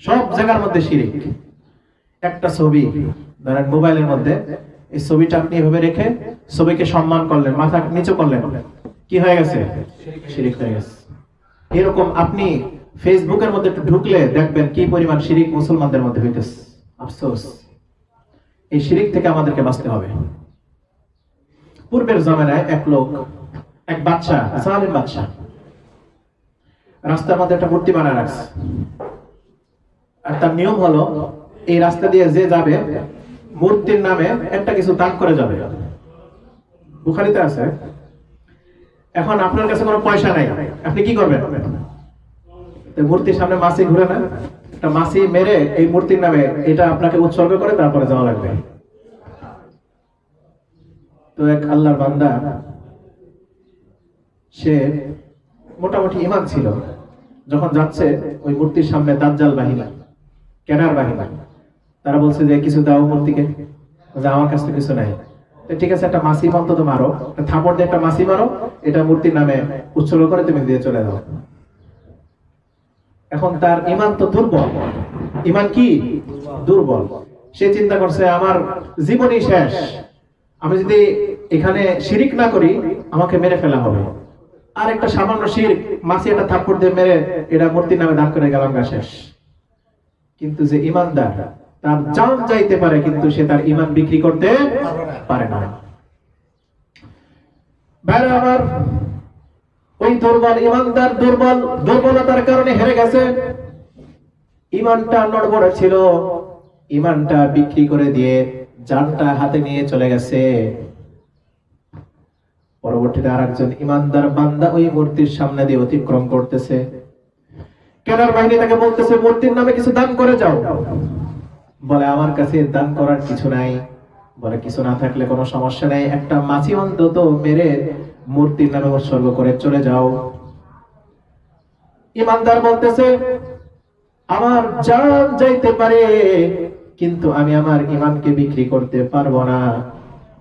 সব জায়গার মধ্যে শিরিক। একটা ছবি ধরেন মোবাইলের মধ্যে, এই ছবিটা আপনি এভাবে রেখে ছবিকে সম্মান করলেন, মাথা নিচু করলেন, কি হয়ে গেছে? শিরিক হয়ে গেছে। এরকম আপনি ফেসবুকের মধ্যে একটু ঢুকলে দেখবেন কি পরিমাণ শিরিক মুসলমানদের মধ্যে হইতেছে। আফসোস, এই শিরিক থেকে আমাদেরকে বাঁচতে হবে। পূর্বের জামানায় এক লোক, এক বাদশা, জালিম বাদশা, রাস্তার মধ্যে একটা মূর্তি বানায় রাখছে। আর তার নিয়ম হলো এই রাস্তা দিয়ে যে যাবে মূর্তির নামে একটা কিছু দান করে যাবে। বুখারীতে আছে। এখন আপনার কাছে কোনো পয়সা নাই, আপনি কি করবেন? মূর্তির সামনে মাছি ঘুরে না, একটা মাছি মেরে এই মূর্তির নামে এটা আপনাকে উৎসর্গ করে তারপরে যাওয়া লাগবে। তো এক আল্লাহর বান্দা, সে মোটামুটি ঈমান ছিল, যখন যাচ্ছে ওই মূর্তির সামনে দাজ্জাল বাহিনী, কেনার বাহিনী, তারা বলছে যে কিছু দাও মূর্তিকে। আমার কাছে কিছু নাই। ঠিক আছে, একটা মাছি অন্তত মারো, একটা থাপড় দিয়ে একটা মাছি মারো, এটা মূর্তির নামে উৎসর্গ করে তুমি দিয়ে চলে যাও। এখন তার ঈমান তো দুর্বল, ঈমান কি দুর্বল। সে চিন্তা করছে আমার জীবনই শেষ, আমি যদি এখানে শিরিক না করি আমাকে মেরে ফেলা হবে। আর একটা সামান্য শিরক, মাছি একটা থাপ্পড় দিয়ে মেরে এটা মূর্তির নামে দান করে গেলাম, গা শেষ। কিন্তু যে ঈমানদার, তার জান যাইতে পারে কিন্তু সে তার ঈমান বিক্রি করতে পারে না। ভাইরা আমার, ওই দুর্বল ঈমানদার দুর্বলতার কারণে হেরে গেছে। ঈমানটা নড়বড়ে ছিল, ঈমানটা বিক্রি করে দিয়ে জানটা হাতে নিয়ে চলে গেছে। পরবর্তীতে আরেকজন ঈমানদার বান্দা ওই মূর্তির সামনে দিয়ে অতিক্রম করতেছে। কেনার বাহিনী তাকে বলতেছে মূর্তির নামে কিছু দান করে যাও। বলে আমার কাছে দান করার কিছু নাই। বলে কিছু না থাকলে কোনো সমস্যা নাই, একটা মাছি অন্তত মেরে মূর্তির নামে উৎসর্গ করে চলে যাও। ঈমানদার বলতেছে আমার জান যাইতে পারে কিন্তু আমি আমার ঈমানকে বিক্রি করতে পারবো না।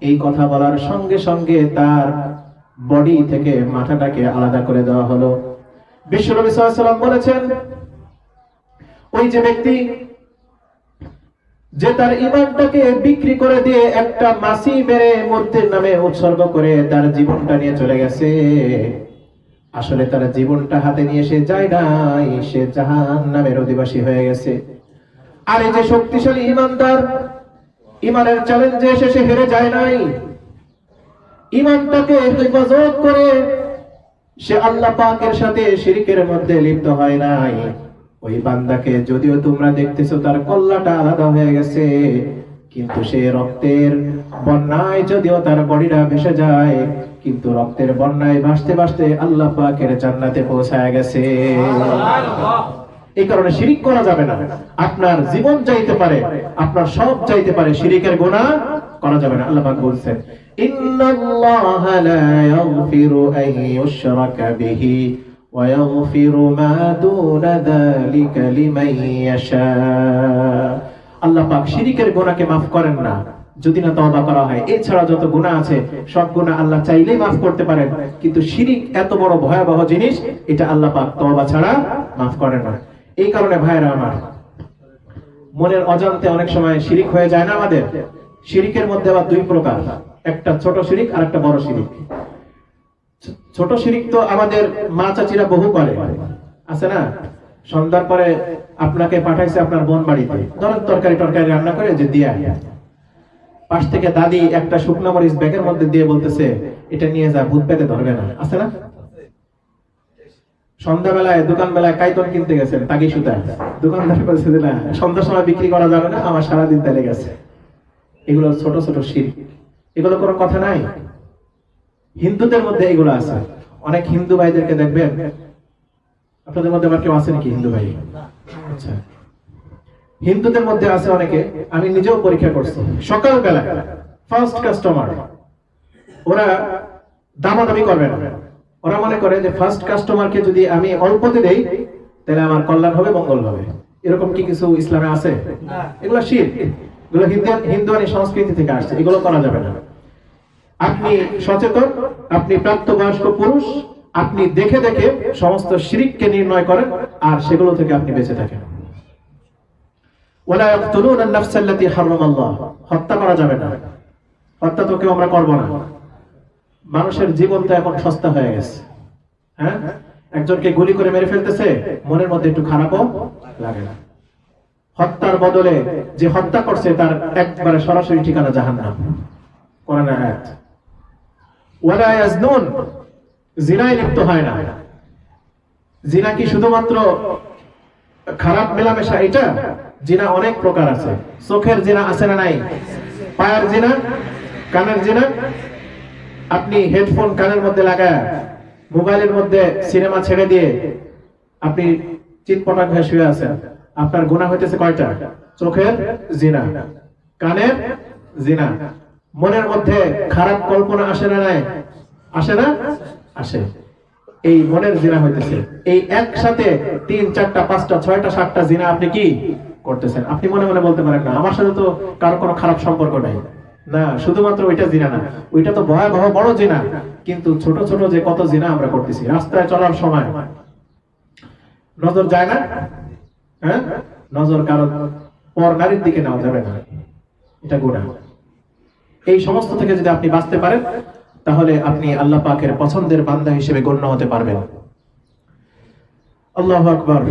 এই কথা বলার সঙ্গে সঙ্গে তার বডি থেকে মাথাটাকে আলাদা করে দেওয়া হলো। বিশ্বনবী সাল্লাল্লাহু আলাইহি ওয়াসাল্লাম বলেছেন, ওই যে ব্যক্তি যে তার ঈমানটাকে বিক্রি করে দিয়ে একটা মাছি মেরে মূর্তির নামে উৎসর্গ করে তার জীবনটা নিয়ে চলে গেছে, আসলে তার জীবনটা হাতে নিয়ে সে যায় নাই, সে জাহান্নামের অধিবাসী হয়ে গেছে। আর এই যে শক্তিশালী ঈমানদার, ঈমানের চ্যালেঞ্জে এসে সে হেরে যায় নাই, ঈমানটাকে হেফাজত করে সে আল্লাহ পাকের সাথে শিরকের মধ্যে লিপ্ত হয় নাই। ওই বান্দাকে যদিও তোমরা দেখতেছো তার কল্লাটা আলাদা হয়ে গেছে, কিন্তু সে রক্তের বন্যায় যদিও তার বডিটা ভেসে যায়, কিন্তু রক্তের বন্যায় ভাসতে ভাসতে আল্লাহ পাকের জান্নাতে পৌঁছায় গেছে। এই কারণে শিরিক করা যাবে না। আপনার জীবন চাইতে পারে, আপনার সব চাইতে পারে, শিরিকের গুনাহ করা যাবে না। আল্লাহ পাক বলছেন, ইন্নাল্লাহা লা ইয়াগফিরু আন ইউশরাকা বিহি ওয়া ইয়াগফিরু মা দুনা যালিকা লিমান ইয়াশা। আল্লাহ পাক শিরিকের গুনাহকে maaf করেন না যদি না তওবা করা হয়। এছাড়া যত গুনাহ আছে সব গুনাহ আল্লাহ চাইলেই maaf করতে পারেন, কিন্তু শিরিক এত বড় ভয়াবহ জিনিস, এটা আল্লাহ পাক তওবা ছাড়া maaf করেন না। এই কারণে ভাইরা আমার, মনের অজান্তে অনেক সময় শিরিক হয়ে যায় না আমাদের। শিরিকের মধ্যে আবার দুই প্রকার, একটা ছোট শিরিক আর একটা বড় শিরিক। ছোট শিরিক তো আমাদের মা চাচিরা বহু করে, আছে না? সন্ধ্যার পরে আপনাকে পাঠাইছে আপনার বোন বাড়িতে, ধরেন তরকারি রান্না করে যে দিয়া, পাশ থেকে দাদি একটা শুকনো মরিচ ব্যাগের মধ্যে দিয়ে বলতেছে এটা নিয়ে যা, ভূত পেতে ধরবে না, আছে না? সন্ধ্যাবেলায় দোকান বেলায় কাইতন কিনতে গেছেন, তাগি সুতা, দোকানদার বলছে যে না সন্ধ্যার সময় বিক্রি করা যাবে না, আমার সারাদিন তেলে গেছে। এগুলো ছোট ছোট শিরক, এগুলো কোনো কথা নাই। হিন্দুদের মধ্যে এগুলো আছে। অনেক হিন্দু ভাইদেরকে দেখবেন, আপনাদের মধ্যে আবার কেউ আছে নাকি হিন্দু ভাই? আচ্ছা, হিন্দুদের মধ্যে আছে অনেকে, আমি নিজেও পরীক্ষা করছি। সকালবেলা ফার্স্ট কাস্টমার, ওরা দামাদামি করবে না। ওরা মনে করে যে ফার্স্ট কাস্টমারকে যদি আমি অল্পতে দেই তাহলে আমার কল্যাণ হবে, মঙ্গল হবে। এরকম কি কিছু ইসলামে আছে? এগুলো শিরক, এগুলো হিন্দুয়ানি সংস্কৃতি থেকে আসছে, এগুলো করা যাবে না। আপনি সচেতন, আপনি প্রাপ্তবয়স্ক পুরুষ, আপনি দেখে দেখে সমস্ত শিরককে নির্ণয় করেন আর সেগুলো থেকে আপনি বেঁচে থাকেন। ওয়ালা ইয়াকতুলুনা আন-নাফসা আল্লাতী হারামাল্লাহ, হত্যা করা যাবে না। হত্যা তো কেউ আমরা করব না। মানুষের জীবন তো এখন সস্তা হয়ে গেছে। হ্যাঁ, একজনকে গুলি করে মেরে ফেলতেছে, মনের মধ্যে একটু খারাপও লাগে না। হত্যার বদলে যে হত্যা করছে তার একবারে সরাসরি ঠিকানা জাহান্নাম। কোরআনের আয়াত। ওয়ালা ইয়াজনুন, জিনায় লিপ্ত হয় না। জিনা কি শুধুমাত্র খারাপ মেলামেশা এটা? জিনা অনেক প্রকার আছে। চোখের জিনা আছে না নাই? পায়ের জিনা, কানের জিনা। আপনি হেডফোন কানের মধ্যে লাগায় মোবাইলের মধ্যে সিনেমা ছেড়ে দিয়ে আপনি চিৎপটাক হয়ে শুয়ে আছেন, আপনার গুনাহ হইতেছে কয়টা? চোখের জিনা, কানের জিনা। মনের মধ্যে খারাপ কল্পনা আসে না নাই? আসে না? আসে। এই মনের জিনা হইতেছে। এই একসাথে 3, 4, 5, 6, 7টা জিনা আপনি কি করতেছেন? আপনি মনে মনে বলতে পারেন না আমার সাথে তো কারো কোনো খারাপ সম্পর্ক নাই। না, শুধুমাত্র ওইটা জিনা না, ওইটা তো ভয়াবহ বড় জিনা। কিন্তু ছোট ছোট যে কত জিনা আমরা করতেছি। রাস্তায় চলার সময় নজর যায় না? হ্যাঁ, নজর কারো পর নারীর দিকে নেওয়া যাবে না, এটা গুনাহ। এই সমস্ত থেকে যদি আপনি বাঁচতে পারেন তাহলে আপনি আল্লাহ পাকের পছন্দের বান্দা হিসেবে গণ্য হতে পারবেন। আল্লাহু আকবার।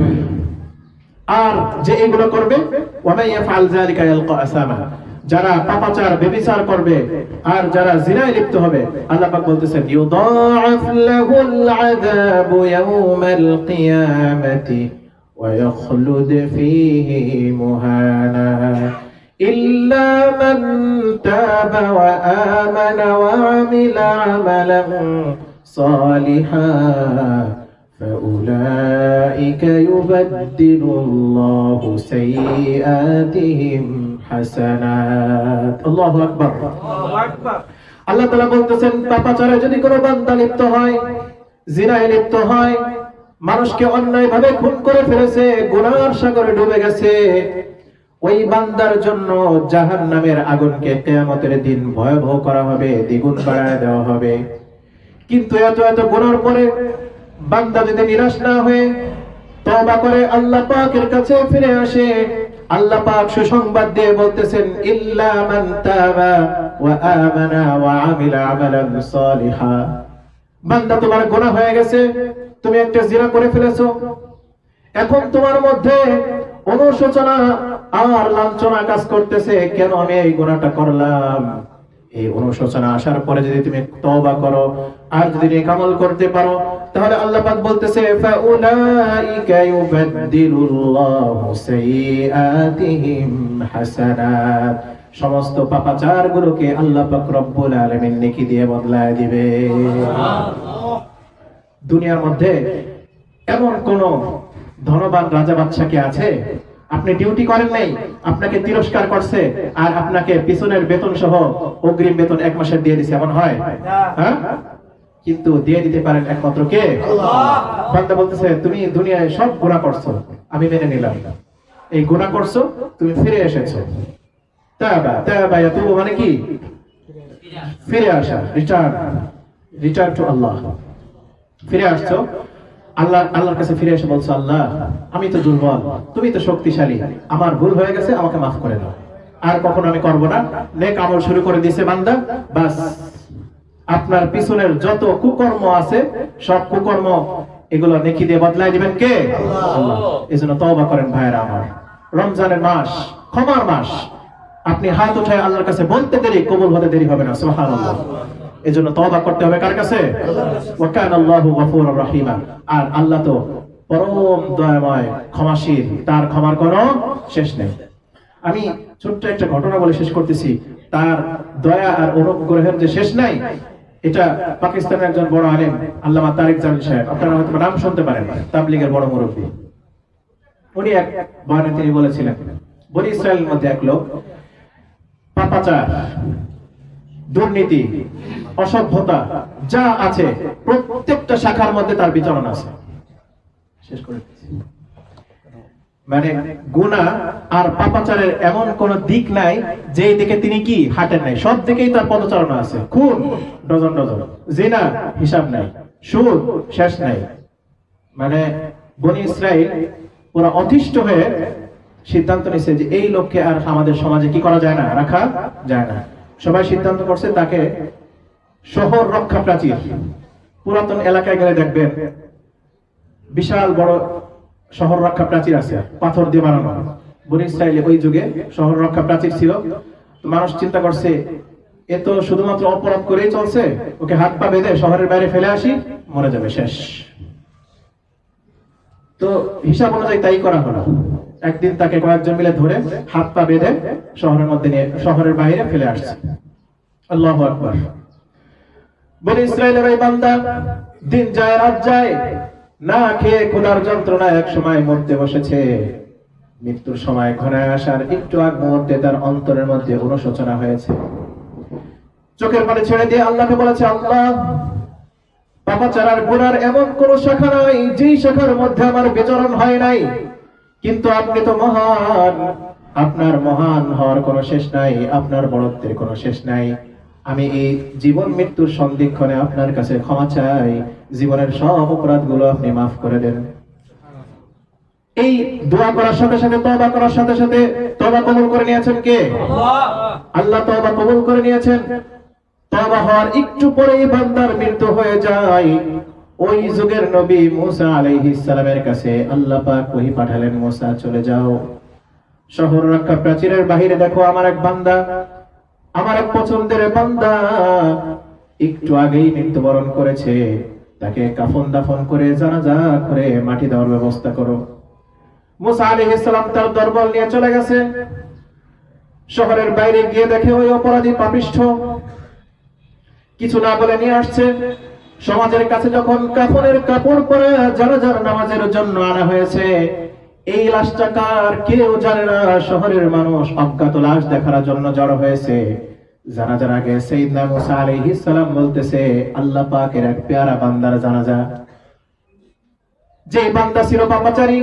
আর যে এগুলো করবে, ওয়া ইয়াফআল যালিকা ইয়ালকা আসামা, যারা পাপাচার ব্যভিচার করবে আর যারা জিনায় লিপ্ত হবে, আল্লাহ পাক বলতেছেন ইউদাআফ লাহুল আযাবু ইয়াওমাল কিয়ামাতি ওয়া ইয়াখলুদ ফীহি মুহানা ইল্লা মান তাবা ওয়া আমানা ওয়া আমিলা আমালান সালিহান فأولئك يبدل الله سيئاتهم حسنات الله أكبر আল্লাহ তাআলা বলতেছেন পাপাচারে যদি কোনো বান্দা লিপ্ত হয়, জিনায় লিপ্ত হয়, মানুষকে অন্যায়ভাবে খুন করে ফেলেছে, গুনার সাগরে ডুবে গেছে, ওই বান্দার জন্য জাহান্নামের আগুনকে কিয়ামতের দিন ভয়াবহ করা হবে, দ্বিগুণ বাড়ায় দেওয়া হবে। কিন্তু এত গুনার পরে বান্দা যদি নিরাশ না হয়ে তওবা করে আল্লাহ পাকের কাছে ফিরে আসে, আল্লাহ পাক সুসংবাদ দিয়ে বলতেছেন ইল্লা মান তাবা ওয়া আমানা ওয়া আমিলা আমালান সালিহা। বান্দা, তোমার গুনাহ হয়ে গেছে, তুমি একটা জিনা করে ফেলেছো, এখন তোমার মধ্যে অনুশোচনা আর লাঞ্ছনা কাজ করতেছে, কেন আমি এই গুনাহটা করলাম। এই অনুশোচনা আসার পরে যদি তুমি তওবা করো আর যদি নেক আমল করতে পারো, তাহলে আল্লাহ পাক বলতেছে ফাউলাইকা ইউবাদদিলুল্লাহু সাইয়্যাতিহিম হাসানাত, সমস্ত পাপাচারগুলোকে আল্লাহ পাক রব্বুল আলামিন নেকি দিয়ে বদলায় দিবে। দুনিয়ার মধ্যে এমন কোন ধনবান রাজা বাদশা কি আছে? আপনি ডিউটি করেন নাই, আপনাকে তিরস্কার করছে আর আপনাকে পিছনের বেতন সহ অগ্রিম বেতন 1 মাসের দিয়ে দিছে, এমন হয়? হ্যাঁ, কিন্তু দিয়ে দিতে পারেন একমাত্র কে? আল্লাহ। বান্দা বলতেছে তুমি দুনিয়ায় সব গুনাহ করছো, আমি মেনে নিলাম, এই গুনাহ করছো, তুমি ফিরে এসেছো। তাওবা ইয়াতুবু মানে কি? ফিরে আসা, রিটার্ন টু আল্লাহ। ফিরে আসছো আল্লাহর কাছে, ফিরে এসে বলছো আল্লাহ আমি তো দুর্বল, তুমি তো শক্তিশালী, আমার ভুল হয়ে গেছে, আমাকে মাফ করে দাও, আর কখনো আমি করব না। নেক আমল শুরু করে দিয়েছে বান্দা, বাস আপনার পিছনের যত কুকর্ম আছে সব কুকর্ম এগুলো নেকি দিয়ে বদলায় দিবেন কে? আল্লাহ। এজন্য তওবা করেন ভাইরা আমার। রমজানের মাস ক্ষমার মাস, আপনি হাত উঠায় আল্লাহর কাছে বলতে দেরি, কবুল হতে দেরি হবে না। সুবহানাল্লাহ। এজন্য তওবা করতে হবে কার কাছে? ওয়া কানা আল্লাহু গফুরুর রহিমা। আর আল্লাহ তো পরম দয়াময়, ক্ষমাশীল, তার ক্ষমার কোনো শেষ নেই। আমি ছোট্ট একটা ঘটনা বলে শেষ করতেছি। তার দয়া আর অনুগ্রহের যে শেষ নাই, এটা পাকিস্তানের একজন বড় আলেম আল্লামা তারিক জামিল সাহেব, আপনারা হয়তো নাম শুনতে পারেন, তাবলীগের বড় মুরব্বী। উনি এক বয়ানে তিনি বলেছিলেন, বনি ইসরায়েলের মধ্যে এক লোক পাপাচার, দুর্নীতি, অসভ্যতা যা আছে প্রত্যেকটা শাখার মধ্যে তার বিচরণ আছে। শেষ করে মানে গুনাহ আর পাপাচারের এমন কোন দিক নাই যেই দিকে তিনি কি হাঁটেন নাই, সব দিকেই তার পদচারণা আছে। খুন ডজন ডজন, জিনা হিসাব নাই, সুদ শেষ নাই। মানে বনি ইসরাইল পুরো অতিষ্ঠ হয়ে সিদ্ধান্ত নিছে যে এই লোককে আর আমাদের সমাজে কি করা যায় না, রাখা যায় না। সবাই সিদ্ধান্ত করছে তাকে শহর রক্ষা প্রাচীর, পুরাতন এলাকায় গেলে দেখবেন বিশাল বড় শহর রক্ষা প্রাচীর আছে, পাথর দিয়ে বানানো। বনি ইসরাইলে ওই যুগে শহর রক্ষা প্রাচীর ছিল। তো মানুষ চিন্তা করছে এ তো শুধুমাত্র অপরাধ করেই চলছে, ওকে হাত পা বেঁধে শহরের বাইরে ফেলে আসি, মরে যাবে, শেষ। তো হিসাব অনুযায়ী তাই করা হলো। একদিন তাকে কয়েকজন মিলে ধরে হাত পা বেঁধে শহরের মধ্যে নিয়ে শহরের বাইরে ফেলে আসছে। আল্লাহু আকবার। বনি ইসরাইলের এই বান্দা দিন যায় রাত যায়, না খেয়ে ক্ষুধার যন্ত্রণায় এক সময় মরতে বসেছে। মৃত্যুর সময় ঘনায় আসার একটু আগ মুহূর্তে তার অন্তরের মধ্যে অনুশোচনা হয়েছে। চোখের পানি ছেড়ে দিয়ে আল্লাহকে বলেছে, আল্লাহ, পাপাচার গুনার এমন কোন শাখা নাই যেই শাখার মধ্যে আমার বিচরণ হয় নাই, কিন্তু আপনি তো মহান, আপনার মহান হওয়ার কোনো শেষ নাই, আপনার বড়ত্বের কোনো শেষ নাই। আমি এই জীবন মৃত্যুর সন্ধিক্ষণে আপনার কাছে ক্ষমা চাই, জীবনের সব অপরাধগুলো আপনি মাফ করে দেন। এই দোয়া করার সাথে সাথে, তওবা করার সাথে সাথে তওবা কবুল করে নিয়েছেন কে? আল্লাহ তওবা কবুল করে নিয়েছেন। তওবা হওয়ার একটু পরেই বান্দার মৃত্যু হয়ে যায়। ওই যুগের নবী মুসা আলাইহিস সালামের কাছে আল্লাহ পাক ওহী পাঠালেন, মুসা চলে যাও, শহর রক্ষা প্রাচীরের বাহিরে দেখো আমার এক বান্দা, আমার এক পছন্দের বান্দা একটু আগেই মৃত্যুবরণ করেছে, তাকে কাফন দাফন করে জানাজা করে মাটি দেওয়ার ব্যবস্থা করো। মুসা আলাইহিস সালাম তার দরবার নিয়ে চলে গেছে। শহরের বাইরে গিয়ে দেখে ওই অপরাধী পাপিষ্ঠ কিছু না বলে নিয়ে আসছে। সমাজের কাছে যখন কাফনের কাপড় পরে জানাজার নামাজের জন্য আনা হয়েছে, এই লাশটা কার কেউ জানে না। শহরের মানুষ অজ্ঞাত লাশ দেখার জন্য জড়ো হয়েছে। জানাজার আগে সাইয়েদনা মুসা আলাইহিস সালাম বলতেছে, আল্লাহ পাকের এক পেয়ারা বান্দার জানাজা, যে বান্দা ছিল পাপাচারী,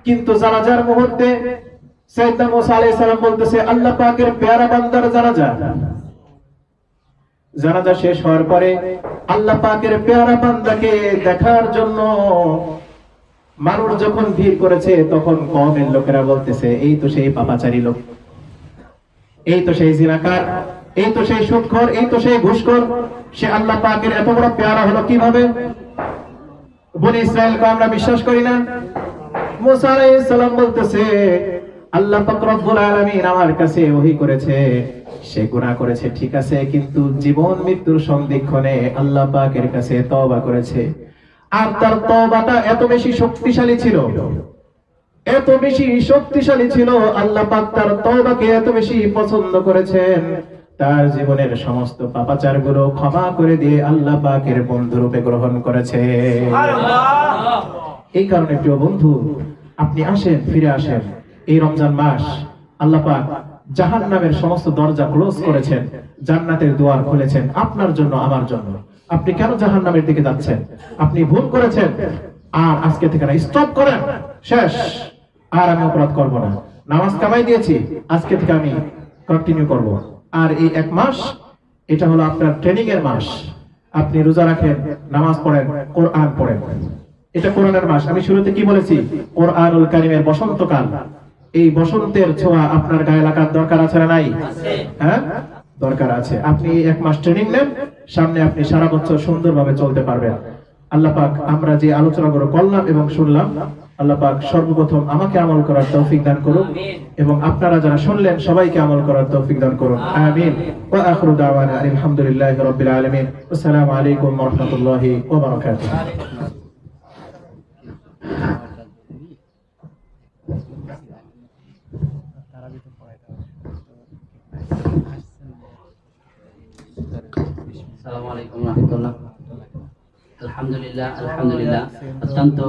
কিন্তু জানাজার মুহূর্তে সাইয়েদনা মুসা আলাইহিস সালাম বলতেছে, আল্লাহ পাকের পেয়ারা বান্দার জানাজা। জানাজা শেষ হওয়ার পরে আল্লাহ পাকের পেয়ারা বান্দাকে দেখার জন্য মানুষ যখন ভিড় করেছে, তখন কওমের লোকেরা বলতেছে, এই তো সেই পাপাচারী লোক, এই তো সেই জিনাকার, এই তো সেই সুদখোর, এই তো সেই ঘুষখোর, সে আল্লাহ পাকের এত বড় পেয়ারা হলো কিভাবে? বনি ইসরাইলকে আমরা বিশ্বাস করি না। মুসা আলাইহিস সালাম বলতেছে, আল্লাহ পাক রব্বুল আলামিন আমার কাছে ওহী করেছে, সে গুনাহ করেছে ঠিক আছে, কিন্তু জীবন মৃত্যুর সন্ধিক্ষণে আল্লাহ পাকের কাছে তওবা করেছে। আর তার তওবাটা এত বেশি শক্তিশালী ছিল, এত বেশি শক্তিশালী ছিল, আল্লাহ পাক তার তওবাকে এত বেশি পছন্দ করেছেন, তার জীবনের সমস্ত পাপাচারগুলো ক্ষমা করে দিয়ে আল্লাহ পাকের বন্ধুরূপে গ্রহণ করেছে। সুবহানাল্লাহ। এই কারণে প্রিয় বন্ধু, আপনি আসেন, ফিরে আসেন। এই রমজান মাস আল্লাহ পাক জাহান্নামের সমস্ত দরজা ক্লোজ করেছেন, জান্নাতের দুয়ার খুলেছেন আপনার জন্য, আমার জন্য। আপনি কেন জাহান্নামের দিকে যাচ্ছেন? আপনি ভুল করেছেন, আর আজকে থেকে না, স্টপ করেন, শেষ, আর আমি অপরাধ করব না। নামাজ কামাই দিয়েছি, আজকে থেকে আমি কন্টিনিউ করব। আর এই এক মাস, এটা হলো আপনার ট্রেনিং এর মাস। আপনি রোজা রাখেন, নামাজ পড়েন, কোরআন পড়েন, এটা কোরআনের মাস। আমি শুরুতে কি বলেছি? কোরআনুল কারীমের বসন্তকাল। এই বসন্তের ছোঁয়া আপনার গায়ে লাগার দরকার আছে না নাই? হ্যাঁ, দরকার আছে। আপনি এক মাস ট্রেনিং নেন, সামনে আপনি সারা বছর সুন্দরভাবে চলতে পারবেন। আল্লাহ পাক আমরা যে আলোচনাগুলো করলাম এবং শুনলাম, আল্লাহ পাক সর্বপ্রথম আমাকে আমল করার তৌফিক দান করুন, এবং আপনারা যারা শুনলেন সবাইকে আমল করার তৌফিক দান করুন। আমিন। ওয়া আখিরু দাওয়ানা আলহামদুলিল্লাহি রাব্বিল আলামিন। আসসালামু আলাইকুম ওয়া রাহমাতুল্লাহি ওয়া বারাকাতুহু। আসসালামু আলাইকুম ওয়া রাহমাতুল্লাহ। আলহামদুলিল্লাহ, আলহামদুলিল্লাহ, অত্যন্ত